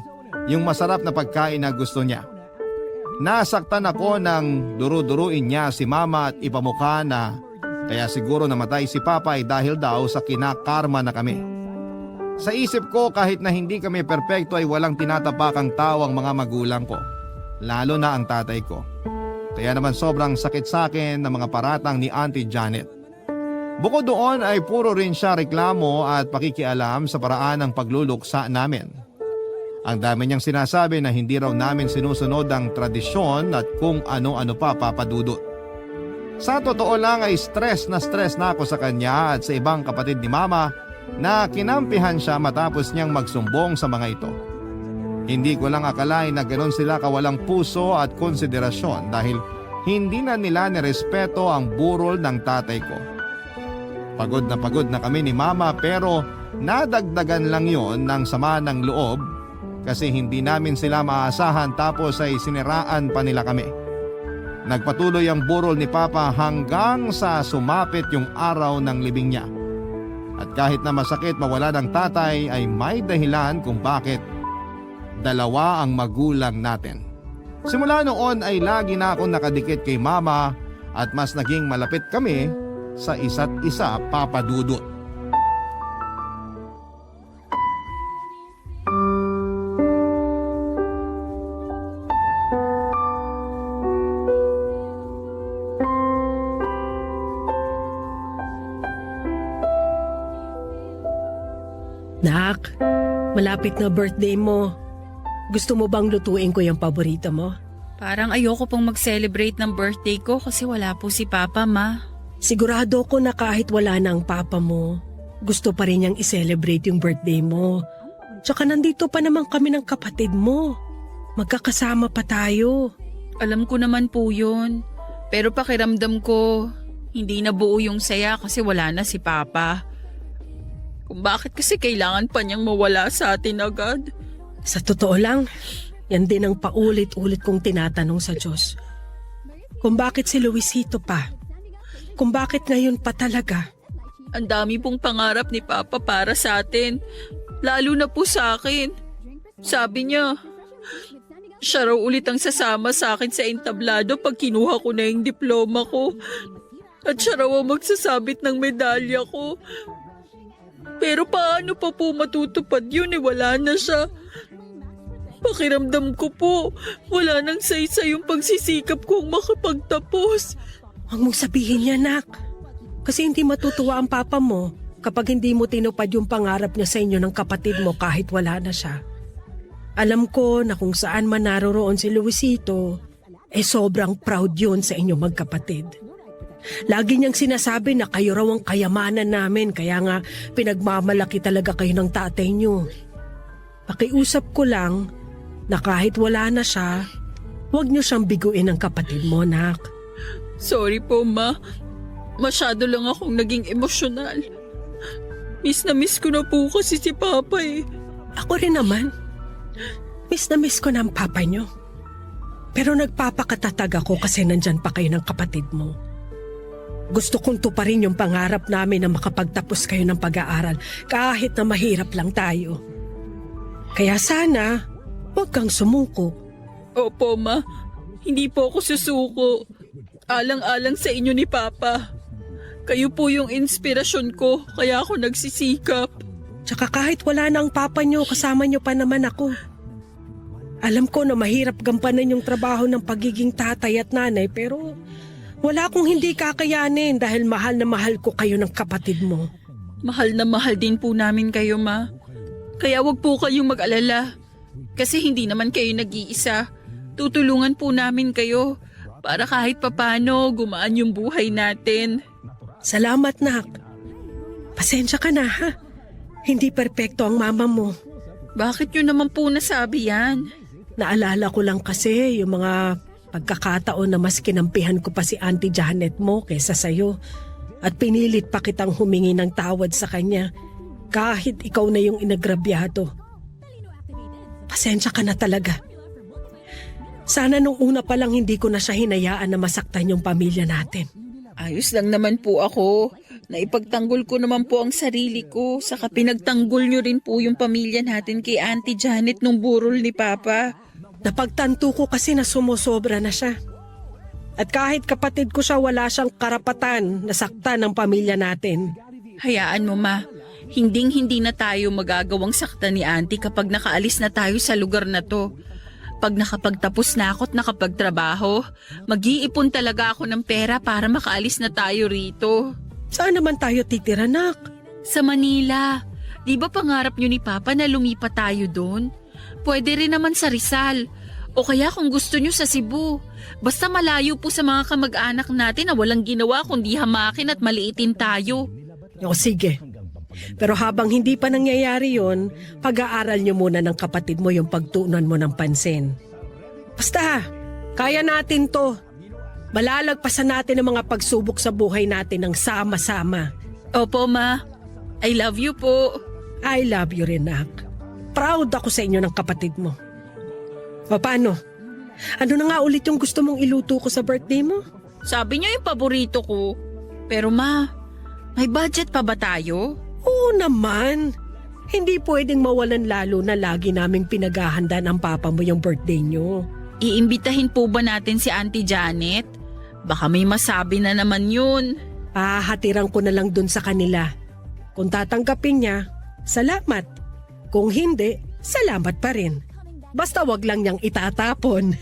yung masarap na pagkain na gusto niya. Nasaktan ako nang duru-duruin niya si mama at ipamukha na kaya siguro namatay si papa ay dahil daw sa kinakarma na kami. Sa isip ko kahit na hindi kami perpekto ay walang tinatapakang tao ang mga magulang ko. Lalo na ang tatay ko. Kaya naman sobrang sakit sa akin ng mga paratang ni Auntie Janet. Bukod doon ay puro rin siya reklamo at pakikialam sa paraan ng pagluluksa namin. Ang dami niyang sinasabi na hindi raw namin sinusunod ang tradisyon at kung ano-ano pa papadudot. Sa totoo lang ay stress na ako sa kanya at sa ibang kapatid ni mama na kinampihan siya matapos niyang magsumbong sa mga ito. Hindi ko lang akalain na ganoon sila kawalang puso at konsiderasyon dahil hindi na nila nirespeto ang burol ng tatay ko. Pagod na kami ni mama pero nadagdagan lang yon ng sama ng loob kasi hindi namin sila maasahan tapos ay siniraan pa nila kami. Nagpatuloy ang burol ni papa hanggang sa sumapit yung araw ng libing niya. At kahit na masakit mawala ng tatay ay may dahilan kung bakit dalawa ang magulang natin. Simula noon ay lagi na akong nakadikit kay mama at mas naging malapit kami sa isa't isa, Papa Dudut. Nak, malapit na birthday mo. Gusto mo bang lutuin ko yung paborito mo? Parang ayoko pong mag-celebrate ng birthday ko kasi wala po si Papa, Ma. Sigurado ko na kahit wala na ang papa mo, gusto pa rin niyang i-celebrate yung birthday mo. Tsaka nandito pa naman kami ng kapatid mo. Magkakasama pa tayo. Alam ko naman po yun. Pero pakiramdam ko, hindi na buo yung saya kasi wala na si Papa. Kung bakit kasi kailangan pa niyang mawala sa atin agad. Sa totoo lang, yan din ang paulit-ulit kong tinatanong sa Diyos. Kung bakit si Luisito pa? Kung bakit ngayon pa talaga? Ang dami pong pangarap ni Papa para sa atin. Lalo na po sa akin. Sabi niya, siya raw ulit ang sasama sa akin sa entablado pag kinuha ko na yung diploma ko. At siya raw ang magsasabit ng medalya ko. Pero paano pa po matutupad yun wala na siya. Pakiramdam ko po, wala nang saysa yung pagsisikap kong makapagtapos. Huwag mong sabihin niya, nak. Kasi hindi matutuwa ang papa mo kapag hindi mo tinupad yung pangarap niya sa inyo ng kapatid mo kahit wala na siya. Alam ko na kung saan man naroroon si Luisito, sobrang proud yun sa inyo magkapatid. Lagi niyang sinasabi na kayo raw ang kayamanan namin kaya nga pinagmamalaki talaga kayo ng tatay niyo. Pakiusap ko lang na kahit wala na siya, huwag niyo siyang biguin ng kapatid mo, nak. Sorry po, Ma. Masyado lang akong naging emosyonal. Miss na miss ko na po kasi si Papa eh. Ako rin naman. Miss na miss ko na ang papa niyo. Pero nagpapakatatag ako kasi nandyan pa kayo ng kapatid mo. Gusto kong tuparin yung pangarap namin na makapagtapos kayo ng pag-aaral kahit na mahirap lang tayo. Kaya sana, huwag kang sumuko. Opo, Ma. Hindi po ako susuko. Alang-alang sa inyo ni Papa. Kayo po yung inspirasyon ko, kaya ako nagsisikap. Tsaka kahit wala na ang papa niyo, kasama niyo pa naman ako. Alam ko na mahirap gampanan yung trabaho ng pagiging tatay at nanay pero wala akong hindi kakayanin dahil mahal na mahal ko kayo ng kapatid mo. Mahal na mahal din po namin kayo, Ma. Kaya wag po kayong mag-alala. Kasi hindi naman kayo nag-iisa. Tutulungan po namin kayo para kahit papano gumaan yung buhay natin. Salamat, nak. Pasensya ka na, ha? Hindi perpekto ang mama mo. Bakit yun naman po nasabi yan? Naalala ko lang kasi yung mga pagkakataon na mas kinampihan ko pa si Auntie Janet mo kaysa sayo at pinilit pa kitang humingi ng tawad sa kanya kahit ikaw na yung inagrabyado. Pasensya ka na talaga. Sana nung una pa lang hindi ko na siya hinayaan na masaktan yung pamilya natin. Ayos lang naman po ako. Naipagtanggol ko naman po ang sarili ko. Saka pinagtanggol nyo rin po yung pamilya natin kay Auntie Janet nung burol ni Papa. Napagtanto ko kasi na sumusobra na siya. At kahit kapatid ko siya, wala siyang karapatan na saktan ng pamilya natin. Hayaan mo, Ma. Hinding-hindi na tayo magagawang saktan ni Auntie kapag nakaalis na tayo sa lugar na to. Pag nakapagtapos na ako at nakapagtrabaho, mag-iipon talaga ako ng pera para makaalis na tayo rito. Saan naman tayo titira, nak? Sa Manila. Di ba pangarap nyo ni Papa na lumipat tayo doon? Pwede rin naman sa Rizal. O kaya kung gusto nyo sa Cebu. Basta malayo po sa mga kamag-anak natin na walang ginawa kundi hamakin at maliitin tayo. O sige. Pero habang hindi pa nangyayari yon, pag-aaral nyo muna ng kapatid mo yung pagtuunan mo ng pansin. Basta, kaya natin to. Malalagpasan natin ang mga pagsubok sa buhay natin ng sama-sama. Opo, Ma. I love you po. I love you rin, nak. Proud ako sa inyo ng kapatid mo. O paano? Ano na nga ulit yung gusto mong iluto ko sa birthday mo? Sabi niyo yung paborito ko. Pero Ma, may budget pa ba tayo? Oo naman. Hindi pwedeng mawalan lalo na lagi naming pinaghahanda ng papa mo yung birthday nyo. Iimbitahin po ba natin si Auntie Janet? Baka may masabi na naman yun. Hatiran ko na lang dun sa kanila. Kung tatanggapin niya, salamat. Kung hindi, salamat pa rin. Basta wag lang niyang itatapon.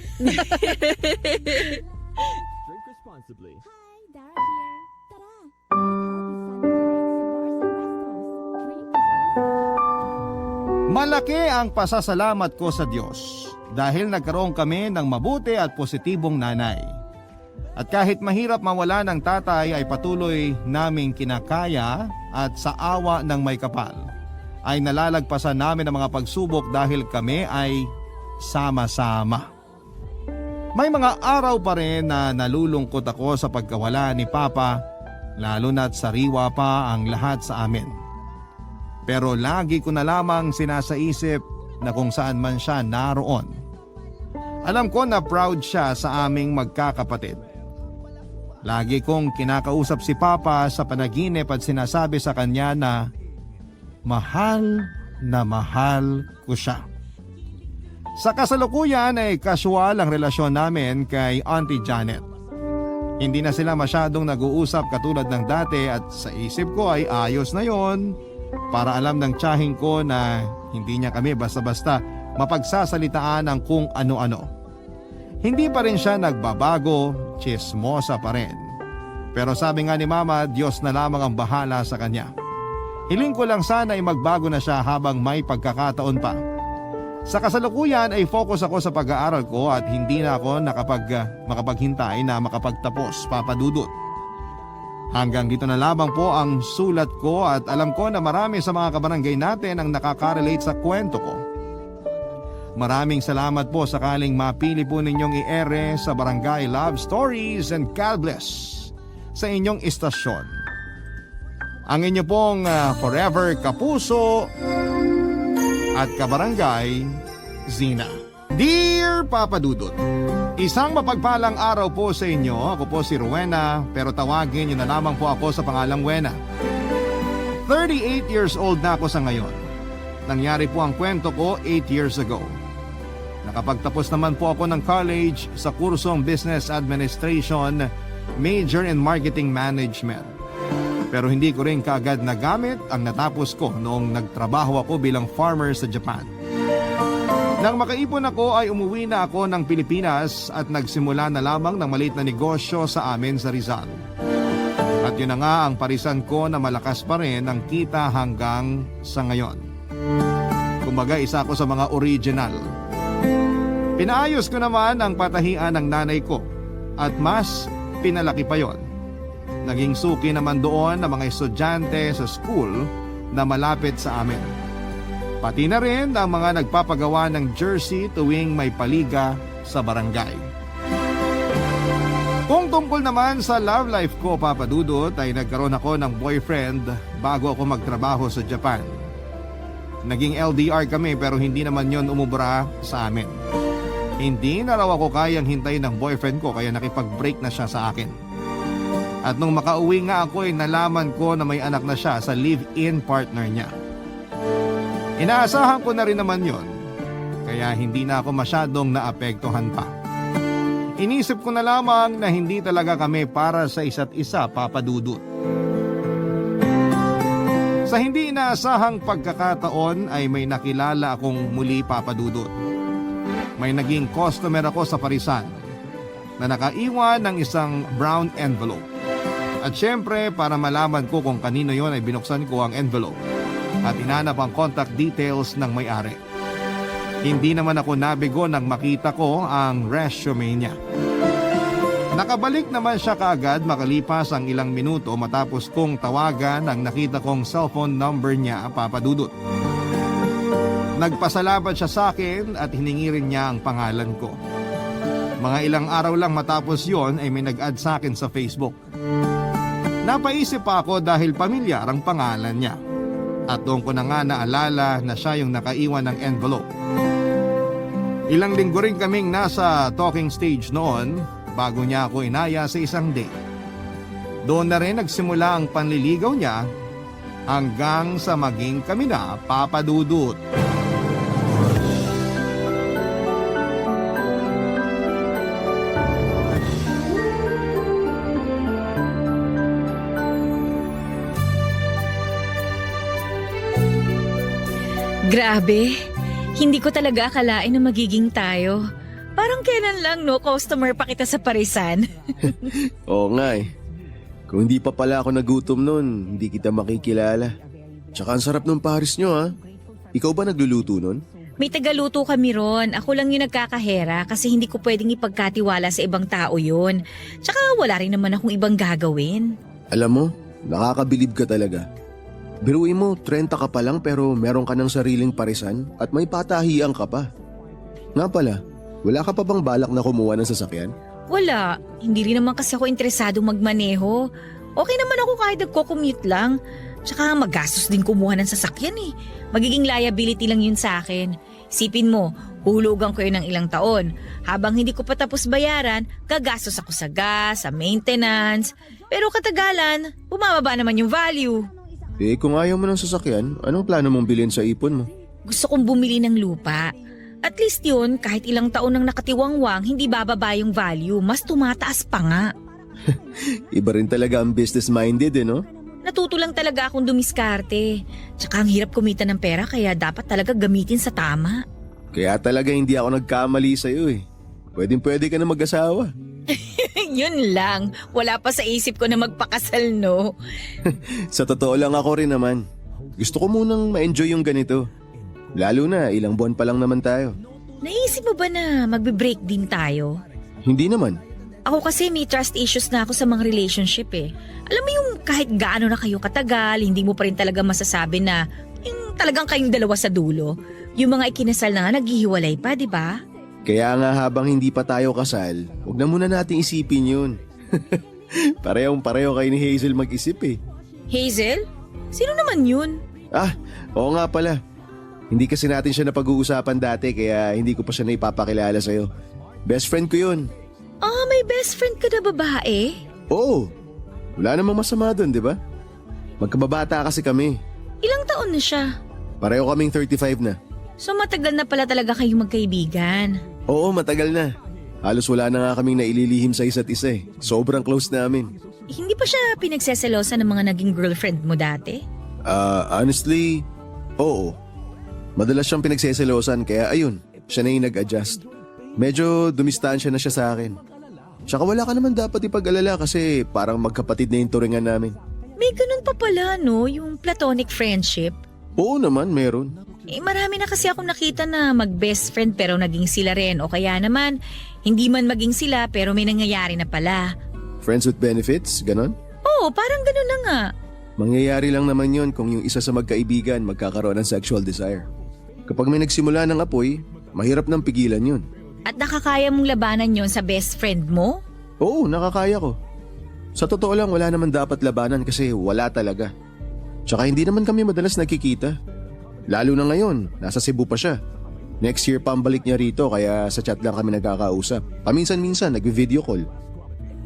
Malaki ang pasasalamat ko sa Diyos dahil nagkaroon kami ng mabuti at positibong nanay. At kahit mahirap mawala ng tatay ay patuloy naming kinakaya at sa awa ng may kapal ay nalalagpasan namin ang mga pagsubok dahil kami ay sama-sama. May mga araw pa rin na nalulungkot ako sa pagkawala ni Papa, lalo na't sariwa pa ang lahat sa amin. Pero lagi ko na lamang sinasaisip na kung saan man siya naroon. Alam ko na proud siya sa aming magkakapatid. Lagi kong kinakausap si Papa sa panaginip at sinasabi sa kanya na mahal ko siya. Sa kasalukuyan ay casual ang relasyon namin kay Auntie Janet. Hindi na sila masyadong nag-uusap katulad ng dati at sa isip ko ay ayos na yon. Para alam ng tiyahing ko na hindi niya kami basta-basta mapagsasalitaan ng kung ano-ano. Hindi pa rin siya nagbabago, chismosa pa rin. Pero sabi nga ni Mama, Diyos na lamang ang bahala sa kanya. Hiling ko lang sana ay magbago na siya habang may pagkakataon pa. Sa kasalukuyan ay focus ako sa pag-aaral ko at hindi na ako makapaghintay na makapagtapos, Papa Dudut. Hanggang dito na lamang po ang sulat ko at alam ko na marami sa mga kabarangay natin ang nakaka-relate sa kwento ko. Maraming salamat po sakaling mapili po ninyong i-ere sa Barangay Love Stories and God bless sa inyong istasyon. Ang inyo pong forever kapuso at kabarangay, Zina. Dear Papa Dudut, isang mapagpalang araw po sa inyo. Ako po si Rowena, pero tawagin niyo na lamang po ako sa pangalang Wena. 38 years old na ako sa ngayon. Nangyari po ang kwento ko 8 years ago. Nakapagtapos naman po ako ng college sa kursong Business Administration, major in Marketing Management. Pero hindi ko rin kaagad nagamit ang natapos ko noong nagtrabaho ako bilang farmer sa Japan. Nang makaipon ako ay umuwi na ako ng Pilipinas at nagsimula na lamang ng maliit na negosyo sa amin sa Rizal. At yun na nga ang parisan ko na malakas pa rin ang kita hanggang sa ngayon. Kumbaga isa ako sa mga original. Pinaayos ko naman ang patahian ng nanay ko at mas pinalaki pa yon. Naging suki naman doon ng mga estudyante sa school na malapit sa amin. Pati na rin ang mga nagpapagawa ng jersey tuwing may paliga sa barangay. Kung tungkol naman sa love life ko, Papa Dudut, ay nagkaroon ako ng boyfriend bago ako magtrabaho sa Japan. Naging LDR kami pero hindi naman yon umubra sa amin. Hindi na raw ako kayang hintayin ng boyfriend ko kaya nakipag-break na siya sa akin. At nung makauwi nga ako ay nalaman ko na may anak na siya sa live-in partner niya. Inaasahan ko na rin naman yon, kaya hindi na ako masyadong naapektuhan pa. Inisip ko na lamang na hindi talaga kami para sa isa't isa, Papa Dudut. Sa hindi inaasahang pagkakataon ay may nakilala akong muli, Papa Dudut. May naging customer ako sa parisan na nakaiwan ng isang brown envelope. At syempre, para malaman ko kung kanino yon ay binuksan ko ang envelope at inanap ang contact details ng may-ari. Hindi naman ako nabigo nang makita ko ang resume niya. Nakabalik naman siya kaagad makalipas ang ilang minuto matapos kong tawagan ang nakita kong cellphone number niya, Papa Dudut. Nagpasalamat siya sa akin at hiningi rin niya ang pangalan ko. Mga ilang araw lang matapos yon ay may nag-add sa akin sa Facebook. Napaisip pa ako dahil pamilyar ang pangalan niya. At doon ko na nga naalala na siya yung nakaiwan ng envelope. Ilang linggo rin kaming nasa talking stage noon bago niya ako inaya sa isang date. Doon na rin nagsimula ang panliligaw niya hanggang sa maging kami na, Papa Dudut. Grabe, hindi ko talaga akalain na magiging tayo. Parang kailan lang no, customer pa kita sa parisan. Oo nga eh. Kung hindi pa pala ako nagutom nun, hindi kita makikilala. Tsaka ang sarap ng pares nyo ha. Ikaw ba nagluluto nun? May tagaluto kami ron. Ako lang yung nagkakahera kasi hindi ko pwedeng ipagkatiwala sa ibang tao yun. Tsaka wala rin naman akong ibang gagawin. Alam mo, nakakabilib ka talaga. Biruin mo, 30 ka pa lang pero meron ka ng sariling parisan at may patahian ka pa. Nga pala, wala ka pa bang balak na kumuha ng sasakyan? Wala, hindi rin naman kasi ako interesado magmaneho. Okay naman ako kahit nagko-commute lang. Tsaka magastos din kumuha ng sasakyan eh. Magiging liability lang yun sa akin. Isipin mo, huhulugan ko yun ng ilang taon. Habang hindi ko pa tapos bayaran, gagastos ako sa gas, sa maintenance. Pero katagalan, bumababa naman yung value. Eh kung ayaw mo ng sasakyan, anong plano mong bilhin sa ipon mo? Gusto kong bumili ng lupa. At least yun, kahit ilang taon nang nakatiwangwang, hindi bababa yung value. Mas tumataas pa nga. Iba rin talaga ang business-minded eh no? Natuto lang talaga akong dumiskarte. Tsaka ang hirap kumita ng pera kaya dapat talaga gamitin sa tama. Kaya talaga hindi ako nagkamali sa'yo eh. Pwedeng-pwede ka na mag-asawa. Yun lang. Wala pa sa isip ko na magpakasal, no? Sa totoo lang ako rin naman. Gusto ko munang ma-enjoy yung ganito. Lalo na ilang buwan pa lang naman tayo. Naisip mo ba na magbe-break din tayo? Hindi naman. Ako kasi may trust issues na ako sa mga relationship eh. Alam mo yung kahit gaano na kayo katagal, hindi mo pa rin talaga masasabi na yung Talagang kayong dalawa sa dulo. Yung mga ikinasal na nga naghihiwalay pa, di ba? Kaya nga habang hindi pa tayo kasal, huwag na muna nating isipin yun. Parehong-pareho kayo ni Hazel mag-isip eh. Hazel? Sino naman yun? Ah, oo nga pala. Hindi kasi natin siya napag-uusapan dati kaya hindi ko pa siya naipapakilala sa'yo. Best friend ko yun. Ah, may best friend ka na babae? Oo. Wala namang masama doon, di ba? Magkababata kasi kami. Ilang taon na siya? Pareho kaming 35 na. So matagal na pala talaga kayong magkaibigan. Oo, matagal na. Halos wala na nga kaming naililihim sa isa't isa eh. Sobrang close namin. Hindi pa siya pinagseselosa ng mga naging girlfriend mo dati? Honestly, oo. Madalas siyang pinagseselosan kaya ayun, siya na yung nag-adjust. Medyo dumistansya na siya sa akin. Tsaka wala ka naman dapat ipag-alala kasi parang magkapatid na yung turingan namin. May ganun pa pala, no? Yung platonic friendship. Oo naman, meron. Marami na kasi akong nakita na mag-best friend pero naging sila rin. O kaya naman, hindi man maging sila pero may nangyayari na pala. Friends with benefits, ganon? Oo, parang ganun na nga. Mangyayari lang naman yon kung yung isa sa magkaibigan magkakaroon ng sexual desire. Kapag may nagsimula ng apoy, mahirap nang pigilan yun. At nakakaya mong labanan yon sa best friend mo? Oo, nakakaya ko. Sa totoo lang, wala naman dapat labanan kasi wala talaga. Tsaka hindi naman kami madalas nagkikita. Lalo na ngayon, nasa Cebu pa siya. Next year pa ang balik niya rito kaya sa chat lang kami nagkakausap. Paminsan-minsan, nag-video call.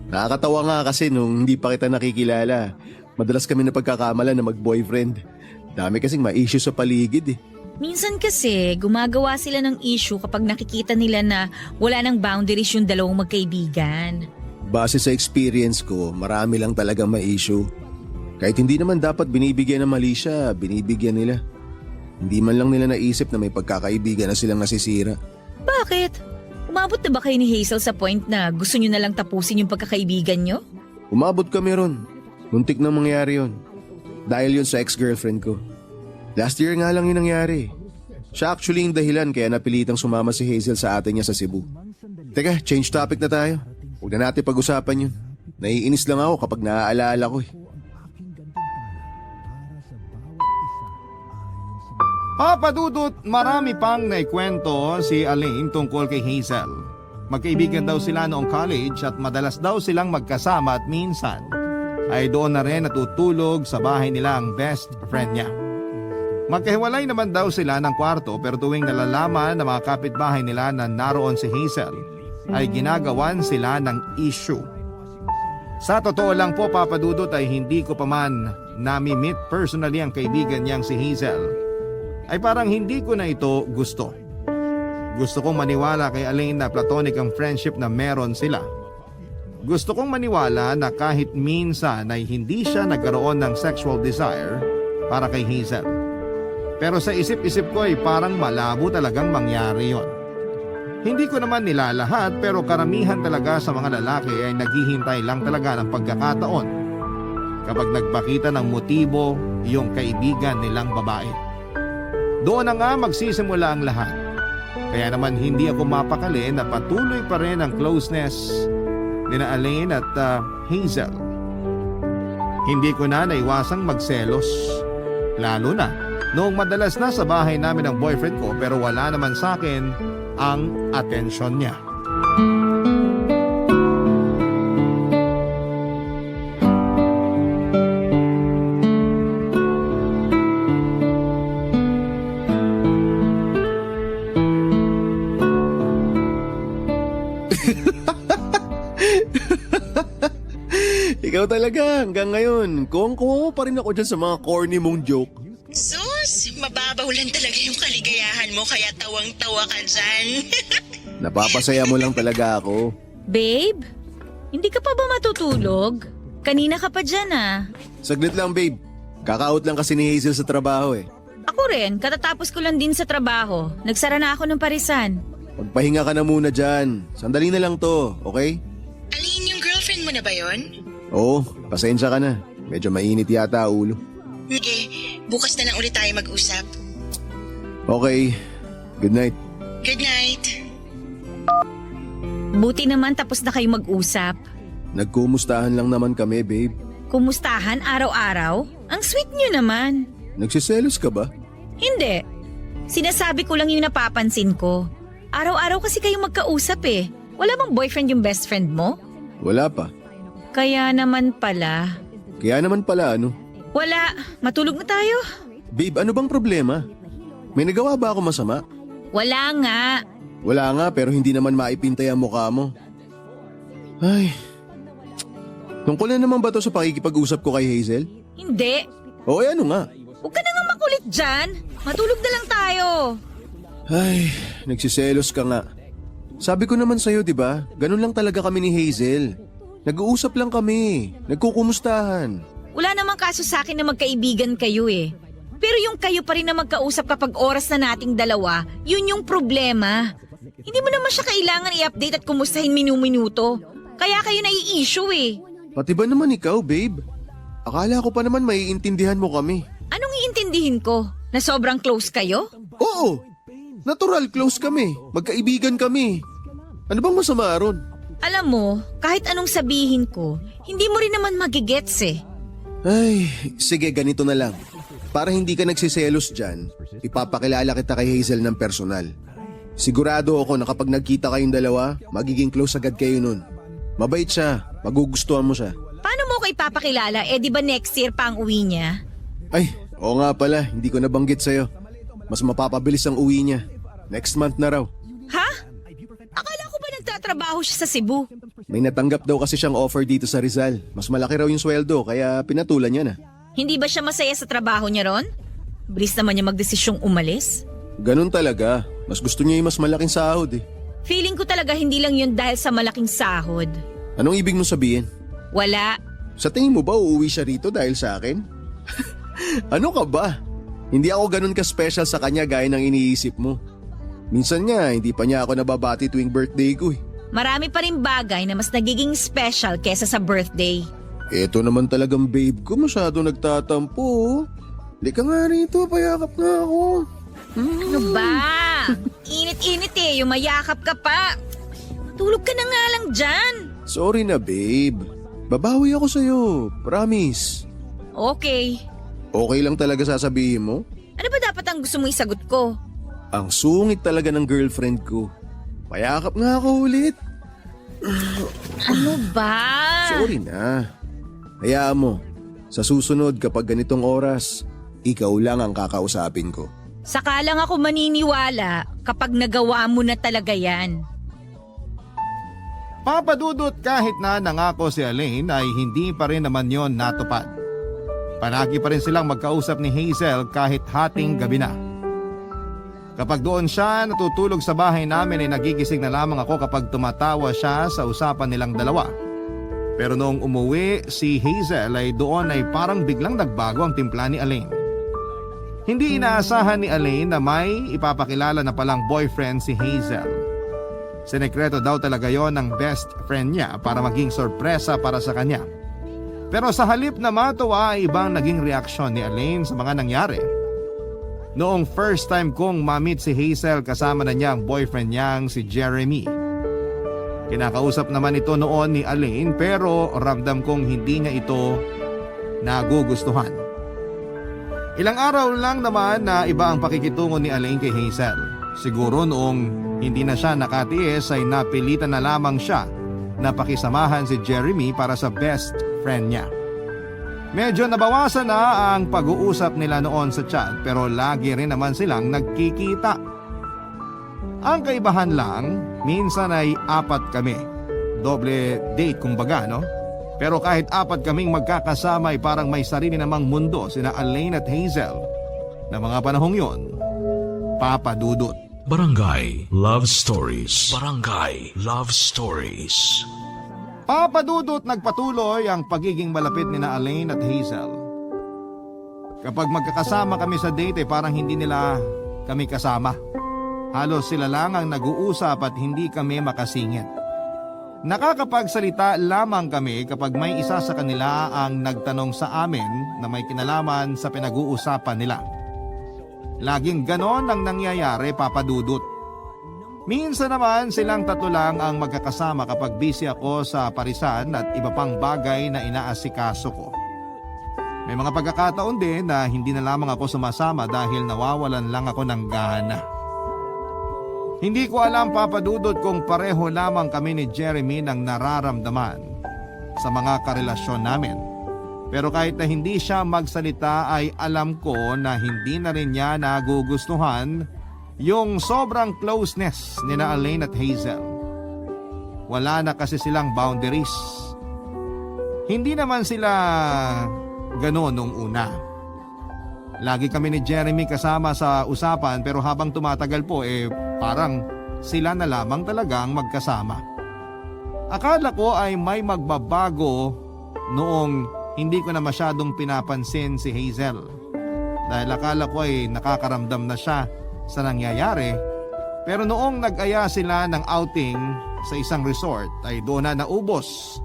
Nakakatawa nga kasi nung hindi pa kita nakikilala. Madalas kami napagkakamala na mag-boyfriend. Dami kasing ma-issue sa paligid eh. Minsan kasi, gumagawa sila ng issue kapag nakikita nila na wala nang boundaries yung dalawang magkaibigan. Base sa experience ko, marami lang talagang ma-issue. Kahit hindi naman dapat binibigyan ng mali siya, binibigyan nila. Hindi man lang nila naisip na may pagkakaibigan na silang nasisira. Bakit? Umabot na ba kayo ni Hazel sa point na gusto nyo na lang tapusin yung pagkakaibigan nyo? Umabot kami ron. Muntik na mangyari yun. Dahil yun sa ex-girlfriend ko. Last year nga lang yun nangyari. Siya actually yung dahilan kaya napilitang sumama si Hazel sa atin niya sa Cebu. Teka, change topic na tayo. Huwag na natin pag-usapan yun. Naiinis lang ako kapag naaalala ko eh. Papadudot, marami pang naikwento si Elaine tungkol kay Hazel. Magkaibigan daw sila noong college at madalas daw silang magkasama at minsan ay doon na rin natutulog sa bahay nila ang best friend niya. Magkahiwalay naman daw sila ng kwarto pero tuwing nalalaman ng mga kapitbahay nila na naroon si Hazel ay ginagawan sila ng issue. Sa totoo lang po Papadudot ay hindi ko pa man nami-meet personally ang kaibigan niyang si Hazel. Ay parang hindi ko na ito gusto. Gusto kong maniwala kay Elaine na platonic ang friendship na meron sila. Gusto kong maniwala na kahit minsan ay hindi siya nagkaroon ng sexual desire para kay Hazel. Pero sa isip-isip ko ay parang malabo talagang mangyari yon. Hindi ko naman nilalahat pero karamihan talaga sa mga lalaki ay naghihintay lang talaga ng pagkakataon kapag nagpakita ng motibo yung kaibigan nilang babae. Doon na nga magsisimula ang lahat. Kaya naman hindi ako mapakali na patuloy pa rin ang closeness nina Elaine at Hazel. Hindi ko na naiwasang magselos. Lalo na noong madalas na sa bahay namin ang boyfriend ko pero wala naman sa akin ang atensyon niya. Ikaw talaga hanggang ngayon. Kuwang-kuwa pa rin ako dyan sa mga corny mong joke. Sus, mababaw lang talaga yung kaligayahan mo kaya tawang-tawa ka dyan. Napapasaya mo lang talaga ako. Babe, hindi ka pa ba matutulog? Kanina ka pa dyan ah. Saglit lang babe. Kaka-out lang kasi ni Hazel sa trabaho eh. Ako rin, katatapos ko lang din sa trabaho. Nagsara na ako ng parisan. Magpahinga ka na muna dyan. Sandali na lang to, okay? Alin, yung girlfriend mo na ba yon? Oo, pasensya ka na. Medyo mainit yata ulo. Sige, bukas na lang ulit tayo mag-usap. Okay, good night. Good night. Buti naman tapos na kayo mag-usap. Nagkumustahan lang naman kami, babe. Kumustahan araw-araw? Ang sweet nyo naman. Nagsiselos ka ba? Hindi. Sinasabi ko lang yung napapansin ko. Araw-araw kasi kayong magkausap eh. Wala bang boyfriend yung best friend mo? Wala pa. Kaya naman pala. Ano? Wala. Matulog na tayo. Babe, ano bang problema? May nagawa ba ako masama? Wala nga. Wala nga, pero hindi naman maipintay ang mukha mo. Ay. Tungkol na naman ba to sa pakikipag-usap ko kay Hazel? Hindi. O ano nga? Huwag ka na nga makulit dyan. Matulog na lang tayo. Ay, nagsiselos ka nga. Sabi ko naman sa'yo, di ba? Ganun lang talaga kami ni Hazel. Nag-uusap lang kami. Nagkukumustahan. Wala namang kaso sa akin na magkaibigan kayo eh. Pero yung kayo pa rin na magkausap kapag oras na nating dalawa, yun yung problema. Hindi mo naman siya kailangan i-update at kumustahin minu-minuto. Kaya kayo nai-issue eh. Pati ba naman ikaw, babe? Akala ko pa naman maiintindihan mo kami. Anong iintindihin ko? Na sobrang close kayo? Oo! Natural close kami. Magkaibigan kami. Ano bang masama ron? Alam mo, kahit anong sabihin ko, hindi mo rin naman magigets eh. Ay, sige ganito na lang. Para hindi ka nagsiselos dyan, ipapakilala kita kay Hazel ng personal. Sigurado ako na kapag nagkita kayong dalawa, magiging close agad kayo nun. Mabait siya, magugustuhan mo siya. Paano mo ko ipapakilala? Eh di ba next year pa ang uwi niya? Ay, oo nga pala, hindi ko nabanggit sa'yo. Mas mapapabilis ang uwi niya. Next month na raw. Ha? Akala ko ba nagtatrabaho siya sa Cebu? May natanggap daw kasi siyang offer dito sa Rizal. Mas malaki raw yung sweldo, kaya pinatulan niya na. Hindi ba siya masaya sa trabaho niya ron? Bilis naman niya magdesisyong umalis? Ganun talaga. Mas gusto niya yung mas malaking sahod eh. Feeling ko talaga hindi lang yun dahil sa malaking sahod. Anong ibig mong sabihin? Wala. Sa tingin mo ba uuwi siya rito dahil sa akin? Ano ka ba? Hindi ako ganun ka-special sa kanya gaya ng iniisip mo. Minsan nga, hindi pa niya ako nababati tuwing birthday ko eh. Marami pa rin bagay na mas nagiging special kesa sa birthday. Eto naman talagang babe ko, masyado nagtatampo. Lika nga rito, payakap nga ako. Ano ba? Init-init eh, yung mayakap ka pa. Tulog ka na nga lang dyan. Sorry na babe. Babawi ako sa'yo, promise. Okay. Okay lang talaga sasabihin mo? Ano ba dapat ang gusto mong isagot ko? Ang sungit talaga ng girlfriend ko. Payakap nga ako ulit. Ano ba? Sorry na. Hayaan mo, sa susunod kapag ganitong oras, ikaw lang ang kakausapin ko. Saka lang ako maniniwala kapag nagawa mo na talaga yan. Papadudot kahit na nangako si Elaine ay hindi pa rin naman yon natupad. Palagi pa rin silang magkausap ni Hazel kahit hating gabi na. Kapag doon siya natutulog sa bahay namin ay nagigising na lamang ako kapag tumatawa siya sa usapan nilang dalawa. Pero noong umuwi si Hazel ay doon ay parang biglang nagbago ang timpla ni Elaine. Hindi inaasahan ni Elaine na may ipapakilala na palang boyfriend si Hazel. Sinekreto daw talaga yon ng best friend niya para maging sorpresa para sa kanya. Pero sa halip na matuwa ay ibang naging reaksyon ni Elaine sa mga nangyari. Noong first time kong ma-meet si Hazel kasama na niya ang boyfriend niyang si Jeremy. Kinakausap naman ito noon ni Elaine pero ramdam kong hindi niya ito nagugustuhan. Ilang araw lang naman na iba ang pakikitungo ni Elaine kay Hazel. Siguro noong hindi na siya nakatiis ay napilitan na lamang siya na pakisamahan si Jeremy para sa best friend niya. Medyo nabawasan na ang pag-uusap nila noon sa chat pero lagi rin naman silang nagkikita. Ang kaibahan lang, minsan ay 4 kami. Doble date kumbaga, no? Pero kahit 4 kaming magkakasama ay parang may sarili namang mundo sina Elaine at Hazel. Na mga panahong yon, papadudot. Barangay Love Stories. Barangay Love Stories. Papadudot nagpatuloy ang pagiging malapit ni na Elaine at Hazel. Kapag magkakasama kami sa date parang hindi nila kami kasama. Halos sila lang ang nag-uusap at hindi kami makasingit. Nakakapagsalita lamang kami kapag may isa sa kanila ang nagtanong sa amin na may kinalaman sa pinag-uusapan nila. Laging ganon ang nangyayari, papadudot. Minsan naman silang 3 lang ang magkakasama kapag busy ako sa parisan at iba pang bagay na inaasikaso ko. May mga pagkakataon din na hindi na lamang ako sumasama dahil nawawalan lang ako ng gana. Hindi ko alam, Papa Dudut, kung pareho lamang kami ni Jeremy ng nararamdaman sa mga karelasyon namin. Pero kahit na hindi siya magsalita ay alam ko na hindi na rin niya nagugustuhan yung sobrang closeness ni na Elaine at Hazel. Wala na kasi silang boundaries. Hindi naman sila gano'n nung una. Lagi kami ni Jeremy kasama sa usapan pero habang tumatagal po parang sila na lamang talagang magkasama. Akala ko ay may magbabago noong hindi ko na masyadong pinapansin si Hazel. Dahil akala ko ay nakakaramdam na siya sa nangyayari. Pero noong nag-aya sila ng outing sa isang resort ay doon na naubos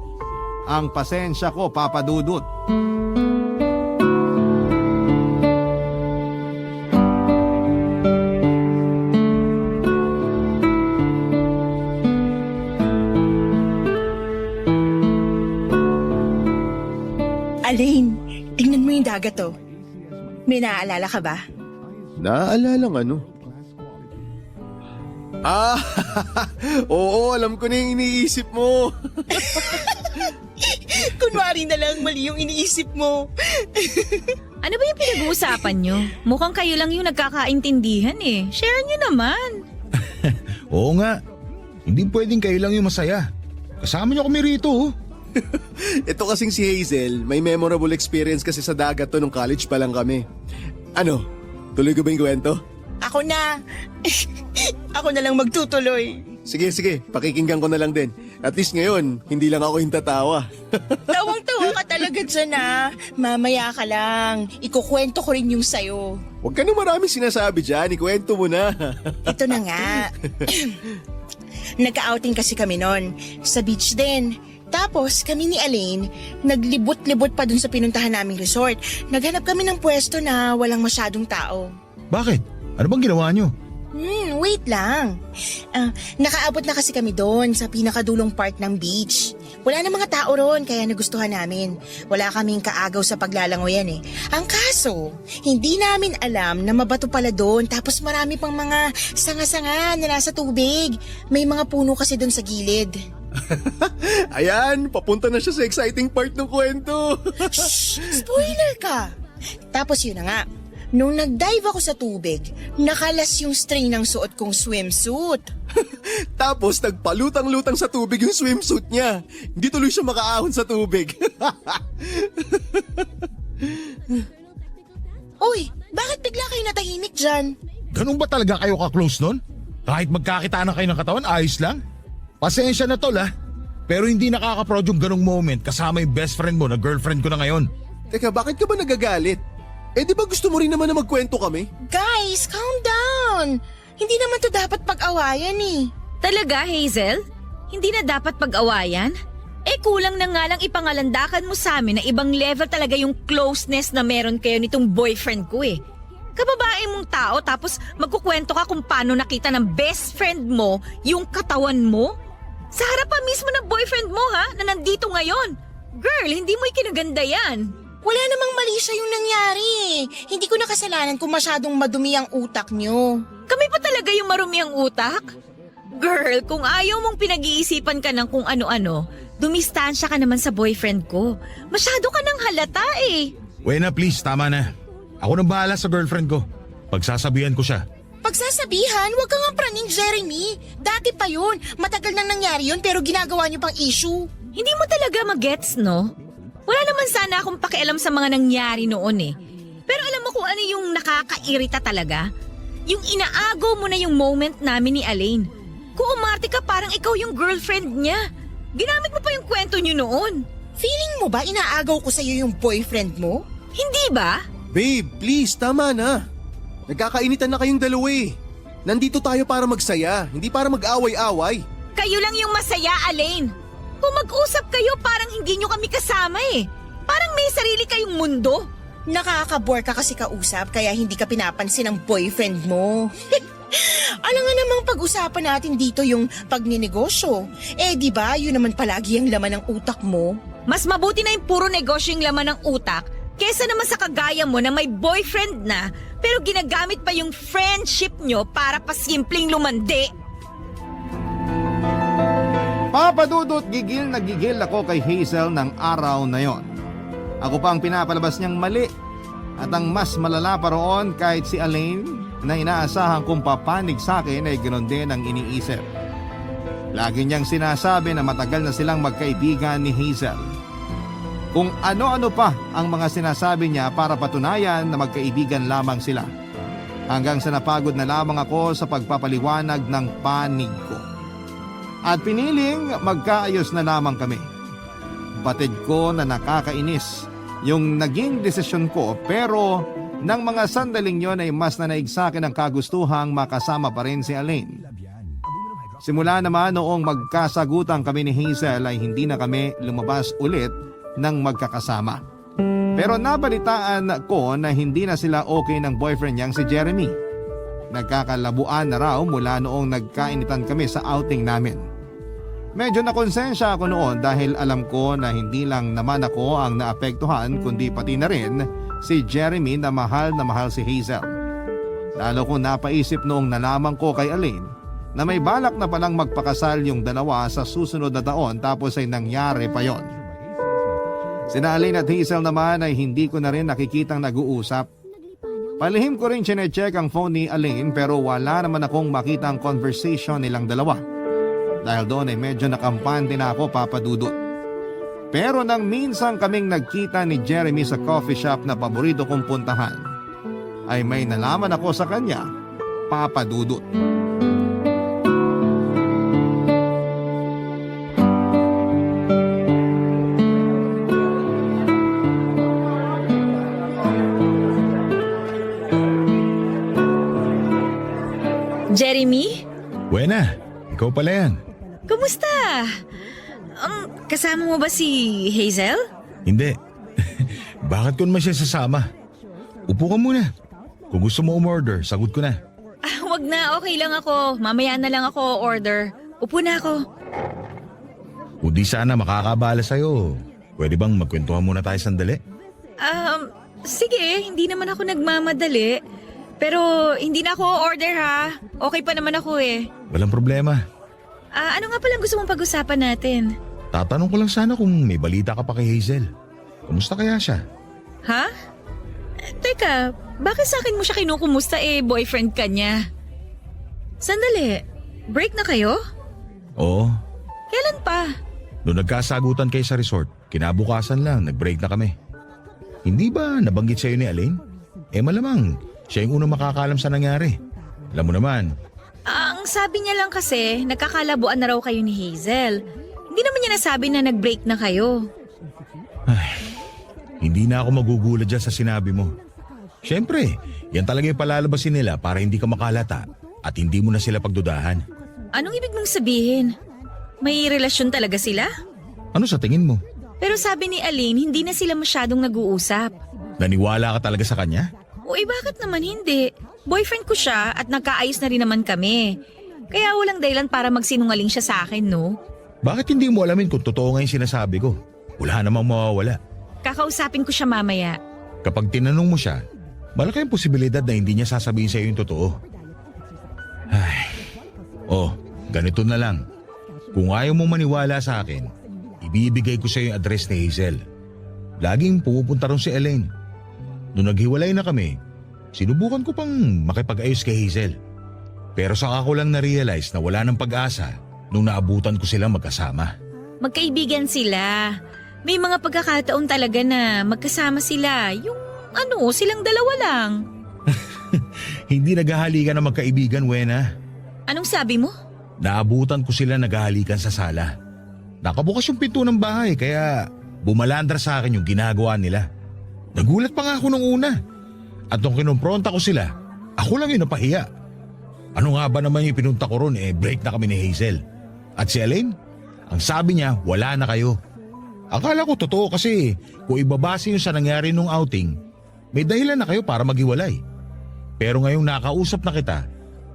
ang pasensya ko, Papa Dudut. Elaine, tingnan mo yung dagat to. May naaalala ka ba? Naaalala ng ano? Oo, alam ko na yung iniisip mo. Kunwari na lang mali yung iniisip mo. Ano ba yung pinag-uusapan nyo? Mukhang kayo lang yung nagkakaintindihan eh. Share nyo naman. Oo nga. Hindi pwedeng kayo lang yung masaya. Kasama niyo kami rito. Ito kasing si Hazel, may memorable experience kasi sa dagat to nung college pa lang kami. Ano? Tuloy ko ba yung kwento? Ako na. Ako na lang magtutuloy. Sige, pakikinggan ko na lang din. At least ngayon, hindi lang ako yung tatawa. Tawang-tawa ka talaga dyan Mamaya ka lang. Ikukwento ko rin yung sayo. Huwag ka na maraming sinasabi dyan, ikwento mo na. Ito na nga. Nagka-outing kasi kami nun. Sa beach din. Tapos kami ni Elaine, naglibot-libot pa dun sa pinuntahan naming resort. Naghanap kami ng pwesto na walang masyadong tao. Bakit? Ano bang ginawa niyo? Wait lang. Nakaabot na kasi kami doon sa pinakadulong part ng beach. Wala na mga tao roon kaya nagustuhan namin. Wala kaming kaagaw sa paglalangoyan eh. Ang kaso, hindi namin alam na mabato pala doon tapos marami pang mga sanga-sanga na nasa tubig. May mga puno kasi doon sa gilid. Ayan, papunta na siya sa exciting part ng kwento. Shh! Spoiler ka! Tapos yun na nga. Nung nag-dive ako sa tubig, nakalas yung string ng suot kong swimsuit. Tapos nagpalutang-lutang sa tubig yung swimsuit niya. Hindi tuloy siya makaahon sa tubig. Uy, bakit bigla kayo natahimik dyan? Ganun ba talaga kayo ka-close nun? Kahit magkakita na kayo ng katawan, ayos lang? Pasensya na tol pero hindi nakaka-proud yung ganung moment kasama yung best friend mo na girlfriend ko na ngayon. Teka, bakit ka ba nagagalit? Di ba gusto mo rin naman na magkwento kami? Guys, calm down! Hindi naman to dapat pag-awayan eh. Talaga, Hazel? Hindi na dapat pag-awayan? Kulang na nga lang ipangalandakan mo sa amin na ibang level talaga yung closeness na meron kayo nitong boyfriend ko eh. Kababae mong tao tapos magkukwento ka kung paano nakita ng best friend mo yung katawan mo? Sa harap pa mismo ng boyfriend mo na nandito ngayon. Girl, hindi mo ikinaganda yan. Wala namang mali sa yung nangyari eh. Hindi ko na kasalanan kung masyadong madumi ang utak nyo. Kami pa talaga yung marumi ang utak? Girl, kung ayaw mong pinag-iisipan ka ng kung ano-ano, dumistansya ka naman sa boyfriend ko. Masyado ka nang halata eh. Wena please, tama na. Ako nang bahala sa girlfriend ko. Pagsasabihan ko siya. Pagsasabihan, wag kang praning Jeremy. Dati pa yun. Matagal nang nangyari yun pero ginagawa nyo pang issue. Hindi mo talaga magets, no? Wala naman sana akong pakialam sa mga nangyari noon eh. Pero alam mo kung ano yung nakakairita talaga? Yung inaagaw mo na yung moment namin ni Elaine. Kung umarte ka parang ikaw yung girlfriend niya. Ginamit mo pa yung kwento niyo noon. Feeling mo ba inaagaw ko sa'yo yung boyfriend mo? Hindi ba? Babe, please, tama na. Nagkakainitan na kayong dalawa eh. Nandito tayo para magsaya, hindi para mag-away-away. Kayo lang yung masaya, Elaine. Kung mag-usap kayo, parang hindi nyo kami kasama eh. Parang may sarili kayong mundo. Nakaka-bore ka kasi kausap kaya hindi ka pinapansin ng boyfriend mo. Alam nga namang pag-usapan natin dito yung pagninegosyo. Di ba yun naman palagi ang laman ng utak mo? Mas mabuti na yung puro negosyo yung laman ng utak Kesa naman sa kagaya mo na may boyfriend na pero ginagamit pa yung friendship nyo para pasimpleng lumandi. Papa Dudut, gigil na gigil ako kay Hazel ng araw na yon. Ako pa ang pinapalabas niyang mali. At ang mas malala pa roon, kahit si Elaine na inaasahan kong papanig sa akin ay ganoon din ang iniisip. Lagi niyang sinasabi na matagal na silang magkaibigan ni Hazel. Kung ano-ano pa ang mga sinasabi niya para patunayan na magkaibigan lamang sila. Hanggang sa napagod na lamang ako sa pagpapaliwanag ng panig ko. At piniling magkaayos na lamang kami. Batid ko na nakakainis yung naging desisyon ko, pero nang mga sandaling yon ay mas nanaig sa akin ang kagustuhang makasama pa rin si Elaine. Simula naman noong magkasagutan kami ni Hazel ay hindi na kami lumabas ulit ng magkakasama. Pero nabalitaan ko na hindi na sila okay ng boyfriend niyang si Jeremy. Nagkakalabuan na raw mula noong nagkainitan kami sa outing namin. Medyo nakonsensya ako noon dahil alam ko na hindi lang naman ako ang naapektuhan kundi pati na rin si Jeremy na mahal si Hazel. Lalo ko napaisip noong nalaman ko kay Elaine na may balak na palang magpakasal yung dalawa sa susunod na taon tapos ay nangyari pa yon. Sina Elaine at Hazel naman ay hindi ko na rin nakikitang nag-uusap. Palihim ko rin chinecheck ang phone ni Elaine pero wala naman akong makitang conversation nilang dalawa. Dahil doon ay medyo nakampante na ako, Papa Dudut. Pero nang minsan kaming nagkita ni Jeremy sa coffee shop na paborito kong puntahan, ay may nalaman ako sa kanya, Papa Dudut. Jeremy? Buena, ikaw pala yan. Kumusta? Kasama mo ba si Hazel? Hindi. Bakit ko naman siya sasama? Upo ka muna. Kung gusto mo umorder, sagot ko na. Wag na, okay lang ako. Mamaya na lang ako order. Upo na ako. Kung di sana makakabala sa'yo, pwede bang magkwentuhan muna tayo sandali? Sige, hindi naman ako nagmamadali. Pero hindi na ako order ha. Okay pa naman ako eh. Walang problema. Ano nga palang gusto mong pag-usapan natin? Tatanong ko lang sana kung may balita ka pa kay Hazel. Kumusta kaya siya? Ha? Teka, bakit sa akin mo siya kinukumusta boyfriend ka niya? Sandali, break na kayo? Oo. Kailan pa? Noong nagkasagutan kayo sa resort, kinabukasan lang, nag-break na kami. Hindi ba nabanggit sa'yo ni Elaine? Malamang, siya yung unang makakaalam sa nangyari. Alam mo naman. Ang sabi niya lang kasi, nagkakalabuan na raw kayo ni Hazel. Hindi naman niya nasabi na nag-break na kayo. Hindi na ako magugulat dyan sa sinabi mo. Siyempre, yan talaga yung palalabasin nila para hindi ka makalata at hindi mo na sila pagdudahan. Anong ibig mong sabihin? May relasyon talaga sila? Ano sa tingin mo? Pero sabi ni Elaine, hindi na sila masyadong nag-uusap. Naniwala ka talaga sa kanya? O bakit naman hindi? Boyfriend ko siya at nagkaayos na rin naman kami. Kaya walang dahilan para magsinungaling siya sa akin, no? Bakit hindi mo alamin kung totoo nga yung sinasabi ko? Wala namang mawawala. Kakausapin ko siya mamaya. Kapag tinanong mo siya, malaki ang posibilidad na hindi niya sasabihin sa iyo yung totoo. Ganito na lang. Kung ayaw mo maniwala sa akin, ibibigay ko sa iyo yung address ni Hazel. Laging pumupunta ron si Elaine. Noong naghiwalay na kami, sinubukan ko pang makipag-ayos kay Hazel. Pero saka ko lang na-realize na wala ng pag-asa nung naabutan ko silang magkasama. Magkaibigan sila. May mga pagkakataon talaga na magkasama sila. Silang dalawa lang. Hindi naghahalikan na magkaibigan, Wena. Anong sabi mo? Naabutan ko sila naghahalikan sa sala. Nakabukas yung pinto ng bahay kaya bumalandra sa akin yung ginagawa nila. Nagulat pa nga ako nung una. At nung kinumpronta ko sila, ako lang yung napahiya. Ano nga ba naman yung pinunta ko ron break na kami ni Hazel. At si Elaine, ang sabi niya wala na kayo. Akala ko totoo kasi kung ibabase yun sa nangyari nung outing, may dahilan na kayo para maghiwalay. Pero ngayong nakausap na kita,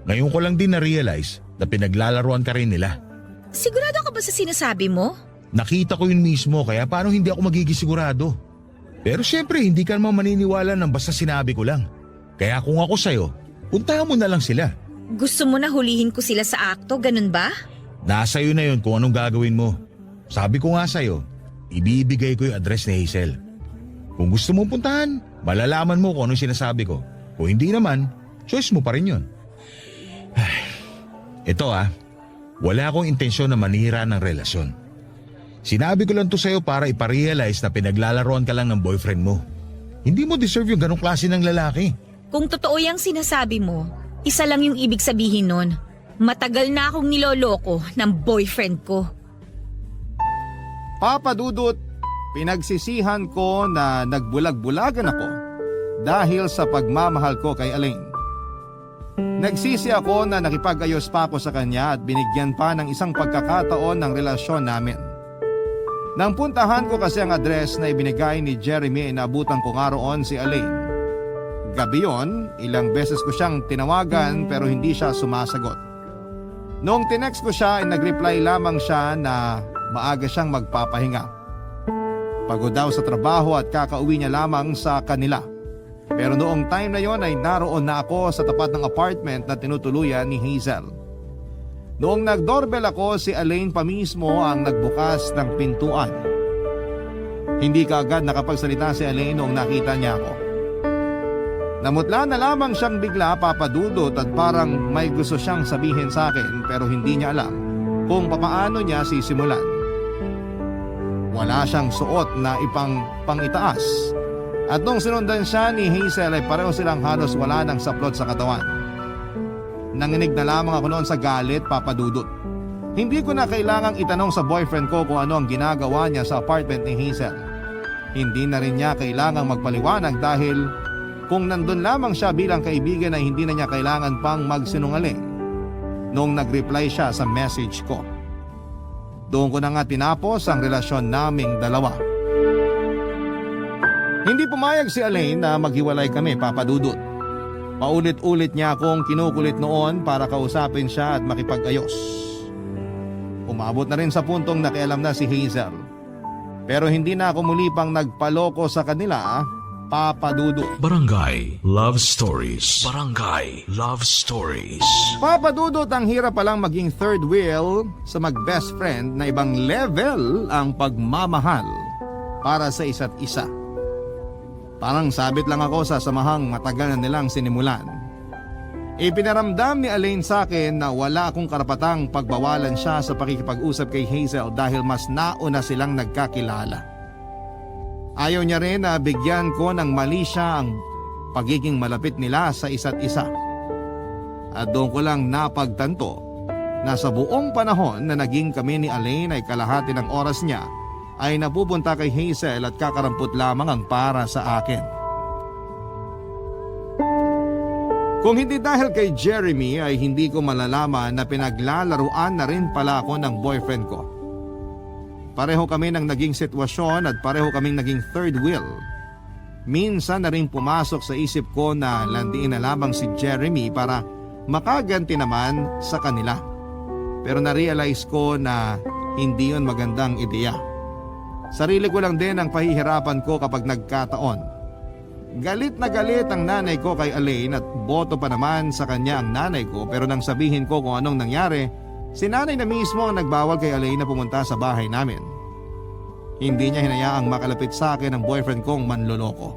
ngayon ko lang din na-realize na pinaglalaruan ka rin nila. Sigurado ka ba sa sinasabi mo? Nakita ko yun mismo kaya paano hindi ako magiging sigurado? Pero syempre, hindi ka naman maniniwala ng basta sinabi ko lang. Kaya kung ako sa'yo, puntahan mo na lang sila. Gusto mo na hulihin ko sila sa akto, ganun ba? Nasa iyo na yun kung anong gagawin mo. Sabi ko nga sa'yo, ibibigay ko yung address ni Hazel. Kung gusto mong puntahan, malalaman mo kung anong sinasabi ko. Kung hindi naman, choice mo pa rin yun. Ito wala akong intensyon na manira ng relasyon. Sinabi ko lang to sa'yo para iparealize na pinaglalaroan ka lang ng boyfriend mo. Hindi mo deserve yung ganong klase ng lalaki. Kung totoo yung sinasabi mo, isa lang yung ibig sabihin nun. Matagal na akong niloloko ng boyfriend ko. Papa Dudut, pinagsisihan ko na nagbulag-bulagan ako dahil sa pagmamahal ko kay Elaine. Nagsisi ako na nakipag-ayos pa ako sa kanya at binigyan pa ng isang pagkakataon ng relasyon namin. Nang puntahan ko kasi ang address na ibinigay ni Jeremy, inabutan ko nga roon si Elaine. Gabi yon, ilang beses ko siyang tinawagan pero hindi siya sumasagot. Noong tinext ko siya ay nag-reply lamang siya na maaga siyang magpapahinga. Pagod daw sa trabaho at kakauwi niya lamang sa kanila. Pero noong time na yon ay naroon na ako sa tapat ng apartment na tinutuluyan ni Hazel. Noong nag-doorbell ako, si Elaine pa mismo ang nagbukas ng pintuan. Hindi kaagad nakapagsalita si Elaine noong nakita niya ako. Namutla na lamang siyang bigla, Papa Dudut, at parang may gusto siyang sabihin sa akin pero hindi niya alam kung papaano niya sisimulan. Wala siyang suot na pang-itaas. At nung sinundan siya ni Hazel ay pareho silang halos wala ng saplot sa katawan. Nanginig na lamang ako noon sa galit, Papa Dudut. Hindi ko na kailangang itanong sa boyfriend ko kung ano ang ginagawa niya sa apartment ni Hazel. Hindi na rin niya kailangang magpaliwanag dahil kung nandun lamang siya bilang kaibigan ay hindi na niya kailangan pang magsinungaling. Noong nag-reply siya sa message ko. Doon ko na nga tinapos ang relasyon naming dalawa. Hindi pumayag si Elaine na maghiwalay kami, Papa Dudut. Paulit-ulit niya akong kinukulit noon para kausapin siya at makipag-ayos. Umabot na rin sa puntong nakialam na si Hazel. Pero hindi na ako muli pang nagpaloko sa kanila, Papa Dudut. Barangay Love Stories. Barangay Love Stories. Papa Dudut, ang hirap palang maging third wheel sa mag-best friend na ibang level ang pagmamahal para sa isa't isa. Parang sabit lang ako sa samahang matagal na nilang sinimulan. Ipinaramdam ni Elaine sa akin na wala akong karapatang pagbawalan siya sa pakikipag-usap kay Hazel dahil mas nauna silang nagkakilala. Ayaw niya rin na bigyan ko ng mali siya ang pagiging malapit nila sa isa't isa. At doon ko lang napagtanto na sa buong panahon na naging kami ni Elaine ay kalahati ng oras niya ay napupunta kay Hazel at kakarampot lamang ang para sa akin. Kung hindi dahil kay Jeremy ay hindi ko malalaman na pinaglalaruan na rin pala ako ng boyfriend ko. Pareho kami ng naging sitwasyon at pareho kaming naging third wheel. Minsan na rin pumasok sa isip ko na landiin na lamang si Jeremy para makaganti naman sa kanila. Pero na-realize ko na hindi yun magandang ideya. Sarili ko lang din ang pahihirapan ko kapag nagkataon. Galit na galit ang nanay ko kay Elaine at boto pa naman sa kanya ang nanay ko, pero nang sabihin ko kung anong nangyari, si nanay na mismo ang nagbawal kay Elaine na pumunta sa bahay namin. Hindi niya hinayaang makalapit sa akin ang boyfriend kong manloloko.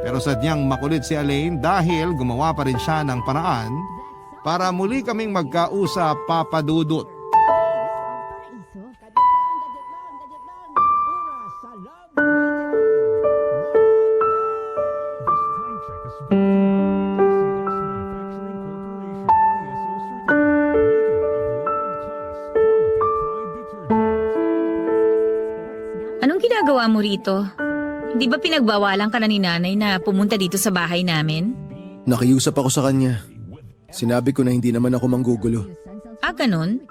Pero sadyang makulit si Elaine dahil gumawa pa rin siya ng paraan para muli kaming magkausap, Papa Dudut. Anong ginagawa mo rito? Hindi ba pinagbawalan ka na ni nanay na pumunta dito sa bahay namin? Nakiusap ako sa kanya. Sinabi ko na hindi naman ako manggugulo. Ah, ganun?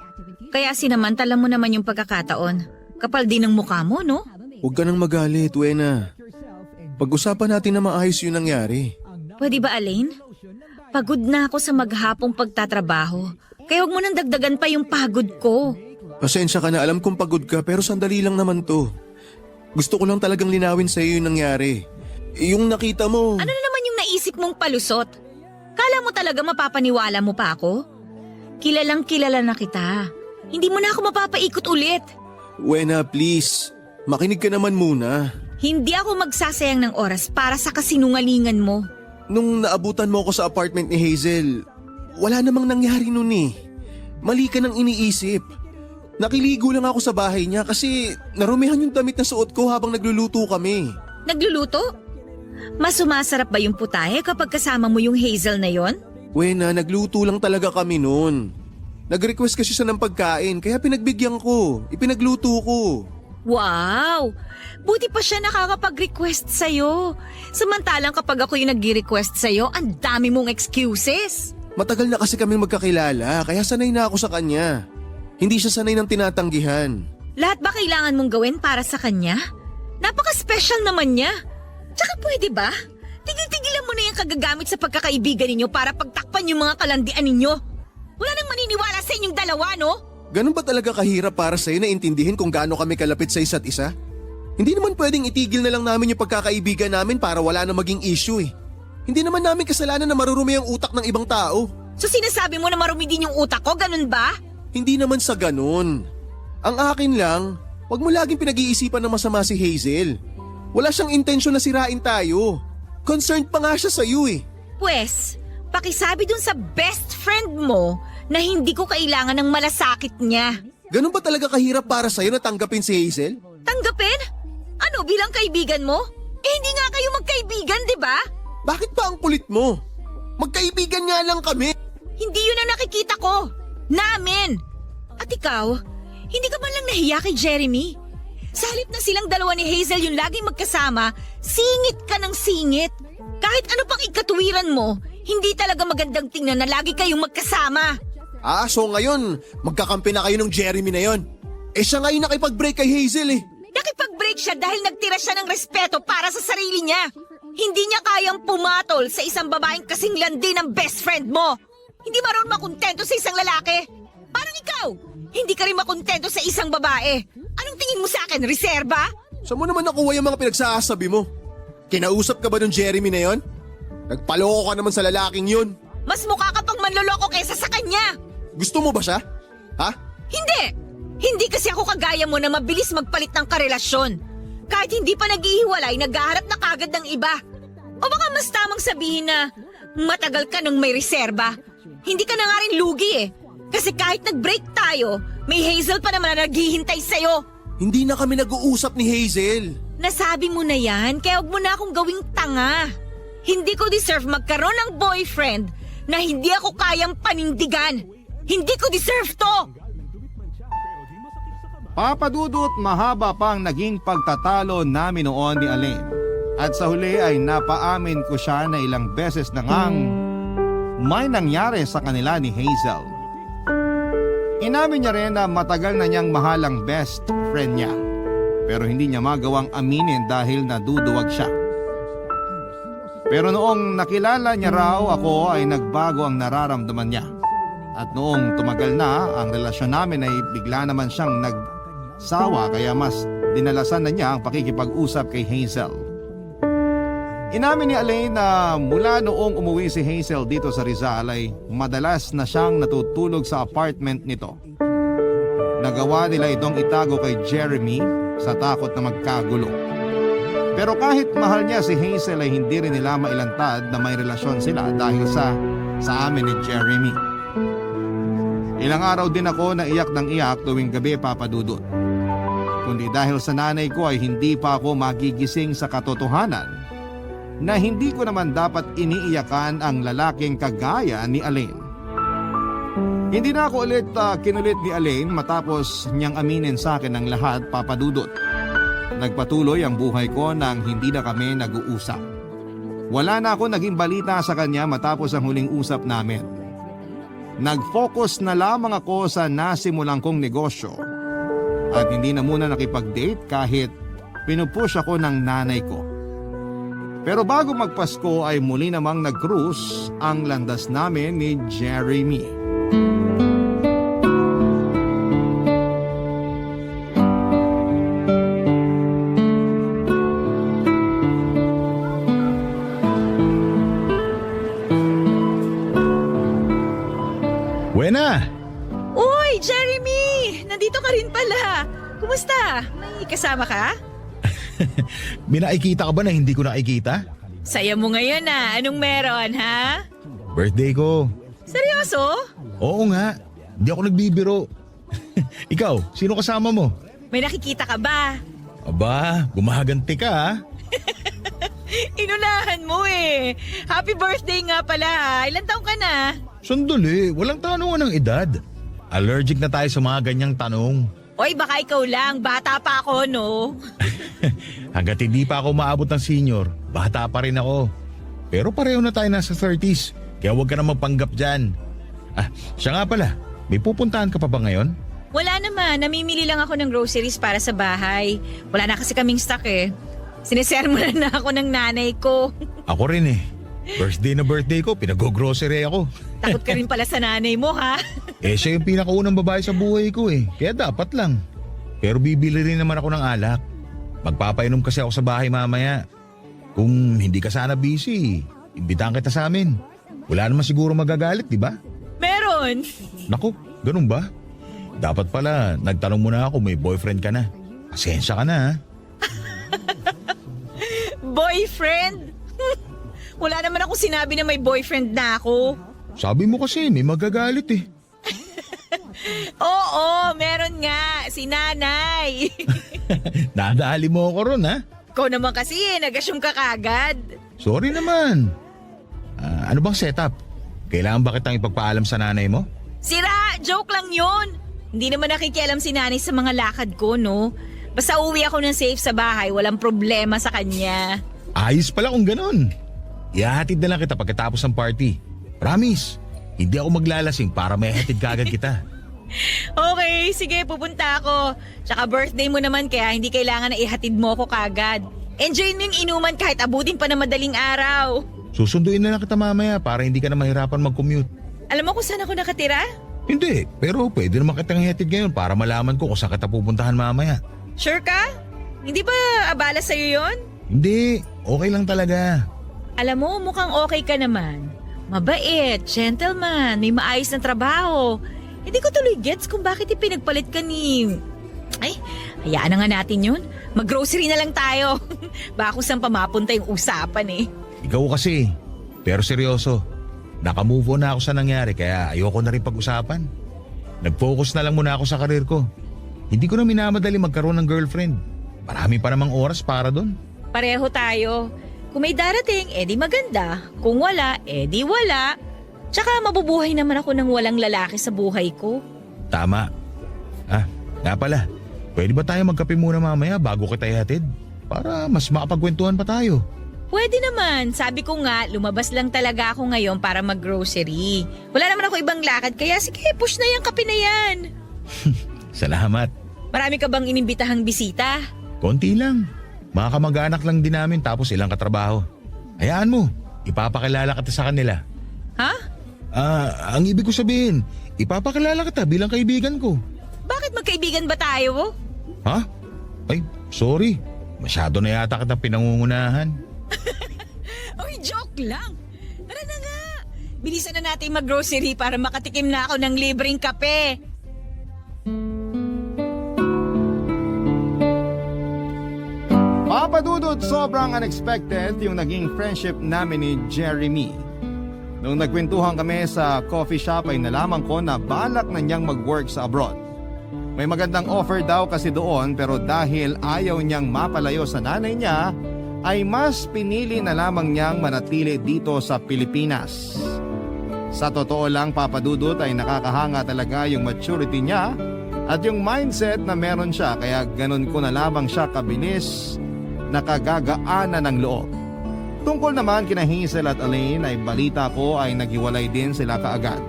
Kaya sinamantala mo naman yung pagkakataon. Kapal din ang mukha mo, no? Huwag ka nang magalit, Wena. Pag-usapan natin na maayos yung nangyari. Pwede ba, Elaine? Pagod na ako sa maghapong pagtatrabaho. Kaya huwag mo nang dagdagan pa yung pagod ko. Pasensya ka na, alam kong pagod ka pero sandali lang naman to. Gusto ko lang talagang linawin sa iyo yung nangyari. Yung nakita mo... Ano na naman yung naisip mong palusot? Kala mo talaga mapapaniwala mo pa ako? Kilalang kilala na kita. Hindi mo na ako mapapaikot ulit. Wena, please. Makinig ka naman muna. Hindi ako magsasayang ng oras para sa kasinungalingan mo. Nung naabutan mo ako sa apartment ni Hazel, wala namang nangyari nun eh. Mali ka nang iniisip. Nakiligo lang ako sa bahay niya kasi narumihan yung damit na suot ko habang nagluluto kami. Nagluluto? Mas sumasarap ba yung putahe kapag kasama mo yung Hazel na yon? Wena, nagluto lang talaga kami nun. Nag-request kasi siya ng pagkain kaya pinagbigyan ko. Ipinagluto ko. Wow! Buti pa siya nakakapag-request sa'yo. Samantalang kapag ako yung nag-request sa'yo, ang dami mong excuses. Matagal na kasi kaming magkakilala kaya sanay na ako sa kanya. Hindi siya sanay ng tinatanggihan. Lahat ba kailangan mong gawin para sa kanya? Napaka-special naman niya. Tsaka pwede ba? Tigil-tigilan mo na yung kagagamit sa pagkakaibigan ninyo para pagtakpan yung mga kalandian ninyo. Wala nang maniniwala sa inyong dalawa, no? Ganun ba talaga kahirap para sa'yo na intindihin kung gaano kami kalapit sa isa't isa? Hindi naman pwedeng itigil na lang namin yung pagkakaibigan namin para wala na maging issue eh. Hindi naman namin kasalanan na marurumi ang utak ng ibang tao. So sinasabi mo na marumi din yung utak ko, ganun ba? Hindi naman sa ganun. Ang akin lang, wag mo laging pinag-iisipan ng masama si Hazel. Wala siyang intensyon na sirain tayo. Concerned pa nga siya sa'yo eh. Pwes, pakisabi dun sa best friend mo na hindi ko kailangan ng malasakit niya. Ganun ba talaga kahirap para sa'yo na tanggapin si Hazel? Tanggapin? Ano, bilang kaibigan mo? Eh hindi nga kayo magkaibigan, di ba? Bakit pa ang kulit mo? Magkaibigan nga lang kami. Hindi yun ang nakikita ko. Namin. At ikaw, hindi ka man lang nahiya kay Jeremy? Sa halip na silang dalawa ni Hazel yung laging magkasama, singit ka ng singit. Kahit ano pang ikatuwiran mo, hindi talaga magandang tingnan na lagi kayong magkasama. So ngayon, magkakampi na kayo ng Jeremy na yon. Siya ngayon nakipag-break kay Hazel eh. Nakipag-break siya dahil nagtira siya ng respeto para sa sarili niya. Hindi niya kayang pumatol sa isang babaeng kasing landi ng best friend mo. Hindi maroon makontento sa isang lalaki. Parang ikaw, hindi ka rin makontento sa isang babae. Anong tingin mo sa akin, reserba? Saan mo naman nakuha yung mga pinagsasabi mo? Kinausap ka ba ng Jeremy na yon? Nagpaloko ka naman sa lalaking yun. Mas mukha ka pang manloloko kaysa sa kanya. Gusto mo ba siya? Ha? Hindi! Hindi kasi ako kagaya mo na mabilis magpalit ng karelasyon. Kahit hindi pa naghihiwalay, naghaharap na kagad ng iba. O baka mas tamang sabihin na matagal ka nung may reserba. Hindi ka na nga rin lugi eh. Kasi kahit nag-break tayo, may Hazel pa naman na naghihintay sa'yo. Hindi na kami nag-uusap ni Hazel. Nasabi mo na yan, kaya huwag mo na akong gawing tanga. Hindi ko deserve magkaroon ng boyfriend na hindi ako kayang panindigan. Hindi ko deserve to! Papadudot, mahaba pang naging pagtatalo namin noon ni Alain. At sa huli ay napaamin ko siya na ilang beses na ngang may nangyari sa kanila ni Hazel. Inamin niya rin na matagal na niyang mahal ang best friend niya. Pero hindi niya magawang aminin dahil naduduwag siya. Pero noong nakilala niya raw ako ay nagbago ang nararamdaman niya. At noong tumagal na ang relasyon namin ay bigla naman siyang nagsawa kaya mas dinalasan na niya ang pakikipag-usap kay Hazel. Inamin ni Alain na mula noong umuwi si Hazel dito sa Rizal ay madalas na siyang natutulog sa apartment nito. Nagawa nila itong itago kay Jeremy sa takot na magkagulo. Pero kahit mahal niya si Hazel ay hindi rin nila mailantad na may relasyon sila dahil sa amin ni Jeremy. Ilang araw din ako na iyak ng iyak tuwing gabi, Papa Dudut. Kundi dahil sa nanay ko ay hindi pa ako magigising sa katotohanan na hindi ko naman dapat iniiyakan ang lalaking kagaya ni Alain. Hindi na ako ulit kinulit ni Alain matapos niyang aminin sa akin ang lahat, Papa Dudut. Nagpatuloy ang buhay ko nang hindi na kami nag-uusap. Wala na ako naging balita sa kanya matapos ang huling usap namin. Nag-focus na lamang ako sa nasimulang kong negosyo at hindi na muna nakipag-date kahit pinupush ako ng nanay ko. Pero bago magpasko ay muli namang nag-cruise ang landas namin ni Jeremy. nandito ka rin pala. Kumusta? May kasama ka? May nakikita ka ba na hindi ko nakikita? Saya mo ngayon Anong meron, ha? Birthday ko. Seryoso? Oo nga. Hindi ako nagbibiro. Ikaw, sino kasama mo? May nakikita ka ba? Aba, gumaganti ka ha? Inunahan mo eh. Happy birthday nga pala ha. Ilan taong ka na? Sandali, walang tanungan ng edad. Allergic na tayo sa mga ganyang tanong. Oy, baka ikaw lang. Bata pa ako, no? Hanggat hindi pa ako maabot ng senior, bata pa rin ako. Pero pareho na tayo nasa 30s, kaya huwag ka na magpanggap dyan. Siya nga pala, may pupuntahan ka pa ba ngayon? Wala naman. Namimili lang ako ng groceries para sa bahay. Wala na kasi kaming stock eh. Sinisermonan na ako ng nanay ko. Ako rin eh. Birthday na birthday ko, pinag-grocery ako. Takot ka rin pala sa nanay mo, ha? Siya yung pinakaunang babae sa buhay ko eh, kaya dapat lang. Pero bibili rin naman ako ng alak. Magpapainom kasi ako sa bahay mamaya. Kung hindi ka sana busy, imbitahan kita sa amin. Wala naman siguro magagalit, di ba? Meron. Naku, ganun ba? Dapat pala, nagtanong mo na ako may boyfriend ka na. Pasensya ka na ha. Boyfriend? Wala naman akong sinabi na may boyfriend na ako. Sabi mo kasi may magagalit eh. Oo, meron nga. Si nanay. Nadali mo ako ron ha. Ikaw naman kasi nag-assume ka kagad. Sorry naman. Ano bang setup? Kailangan ba kitang ipagpaalam sa nanay mo? Sira, joke lang yun. Hindi naman nakikialam si nanay sa mga lakad ko, no? Basta uwi ako ng safe sa bahay, walang problema sa kanya. Ayos pala kung ganun. Ihahatid na lang kita pagkatapos ng party. Promise, hindi ako maglalasing para may hatid kagad kita. Okay, sige, pupunta ako. Tsaka birthday mo naman kaya hindi kailangan na ihatid mo ako kagad. Enjoy mo yung inuman kahit abutin pa ng madaling araw. Susunduin na lang kita mamaya para hindi ka na mahirapan mag-commute. Alam mo kung saan ako nakatira? Hindi, pero pwede naman kitang ihatid ngayon para malaman ko kung saan kita pupuntahan mamaya. Sure ka? Hindi ba abala sa'yo yon? Hindi, okay lang talaga. Alam mo, mukhang okay ka naman. Mabait, gentleman, may maayos na trabaho. Hindi ko tuloy gets kung bakit ipinagpalit ka ni... Ay, hayaan na nga natin yun. Mag-grocery na lang tayo. Baka kung saan pa mapunta yung usapan eh. Ikaw kasi, pero seryoso. Naka-move on na ako sa nangyari kaya ayoko na rin pag-usapan. Nag-focus na lang muna ako sa karir ko. Hindi ko na minamadali magkaroon ng girlfriend. Marami pa namang oras para doon. Pareho tayo. Kung may darating, edi maganda. Kung wala, edi wala. Tsaka mabubuhay naman ako ng walang lalaki sa buhay ko. Tama. Nga pala. Pwede ba tayo magkape muna mamaya bago kita ihatid? Para mas makapagkwentuhan pa tayo. Pwede naman. Sabi ko nga, lumabas lang talaga ako ngayon para mag-grocery. Wala naman ako ibang lakad, kaya sige, push na yung kape na yan. Salamat. Marami ka bang inimbitahang bisita? Konti lang. Mga kamag-anak lang din namin tapos ilang katrabaho. Hayaan mo, ipapakilala kita sa kanila. Ha? Ang ibig ko sabihin, ipapakilala kita bilang kaibigan ko. Bakit magkaibigan ba tayo? Ha? Ay, sorry. Masyado na yata kita pinangungunahan. Oy, joke lang. Tara na nga. Bilisan na natin mag-grocery para makatikim na ako ng libreng kape. Papadudod, sobrang unexpected yung naging friendship namin ni Jeremy. Nung nagkwentuhan kami sa coffee shop ay nalaman ko na balak na niyang mag-work sa abroad. May magandang offer daw kasi doon pero dahil ayaw niyang mapalayo sa nanay niya, ay mas pinili na lamang niyang manatili dito sa Pilipinas. Sa totoo lang, Papadudot, ay nakakahanga talaga yung maturity niya at yung mindset na meron siya, kaya ganun ko na lamang siya kabilis nakagagaanan ng loob. Tungkol naman kina Hazel at Elaine ay balita ko ay naghiwalay din sila kaagad.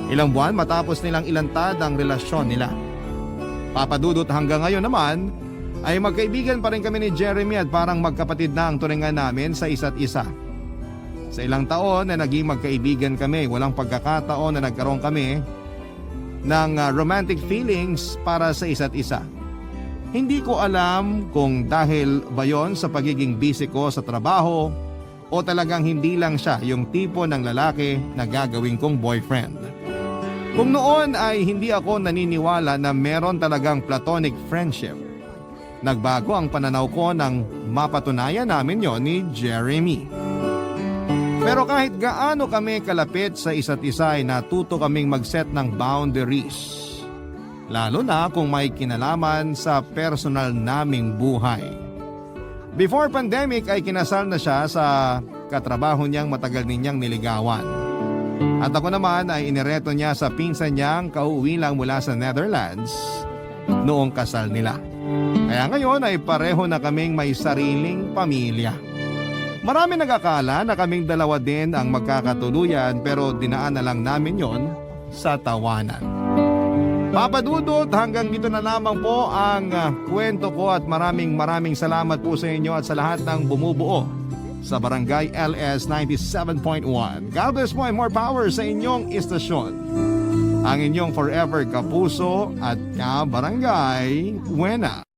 Ilang buwan matapos nilang ilantad ang relasyon nila. Papadudot, hanggang ngayon naman ay magkaibigan pa rin kami ni Jeremy at parang magkapatid na ang turingan namin sa isa't isa. Sa ilang taon na naging magkaibigan kami, walang pagkakataon na nagkaroon kami ng romantic feelings para sa isa't isa. Hindi ko alam kung dahil ba yon sa pagiging busy ko sa trabaho o talagang hindi lang siya yung tipo ng lalaki na gagawin kong boyfriend. Kung noon ay hindi ako naniniwala na meron talagang platonic friendship, nagbago ang pananaw ko nang mapatunayan namin yon ni Jeremy. Pero kahit gaano kami kalapit sa isa't isa ay natuto kaming mag-set ng boundaries. Lalo na kung may kinalaman sa personal naming buhay. Before pandemic ay kinasal na siya sa katrabaho niyang matagal ninyang niligawan. At ako naman ay inireto niya sa pinsan niyang kauwi lang mula sa Netherlands noong kasal nila. Kaya ngayon ay pareho na kaming may sariling pamilya. Marami nag-akala na kaming dalawa din ang magkakatuluyan pero dinaan na lang namin yon sa tawanan. Papa Dudut, hanggang dito na lamang po ang kwento ko at maraming salamat po sa inyo at sa lahat ng bumubuo sa Barangay LS 97.1. God bless mo and more power sa inyong istasyon. Ang inyong forever kapuso at ka-barangay Buena.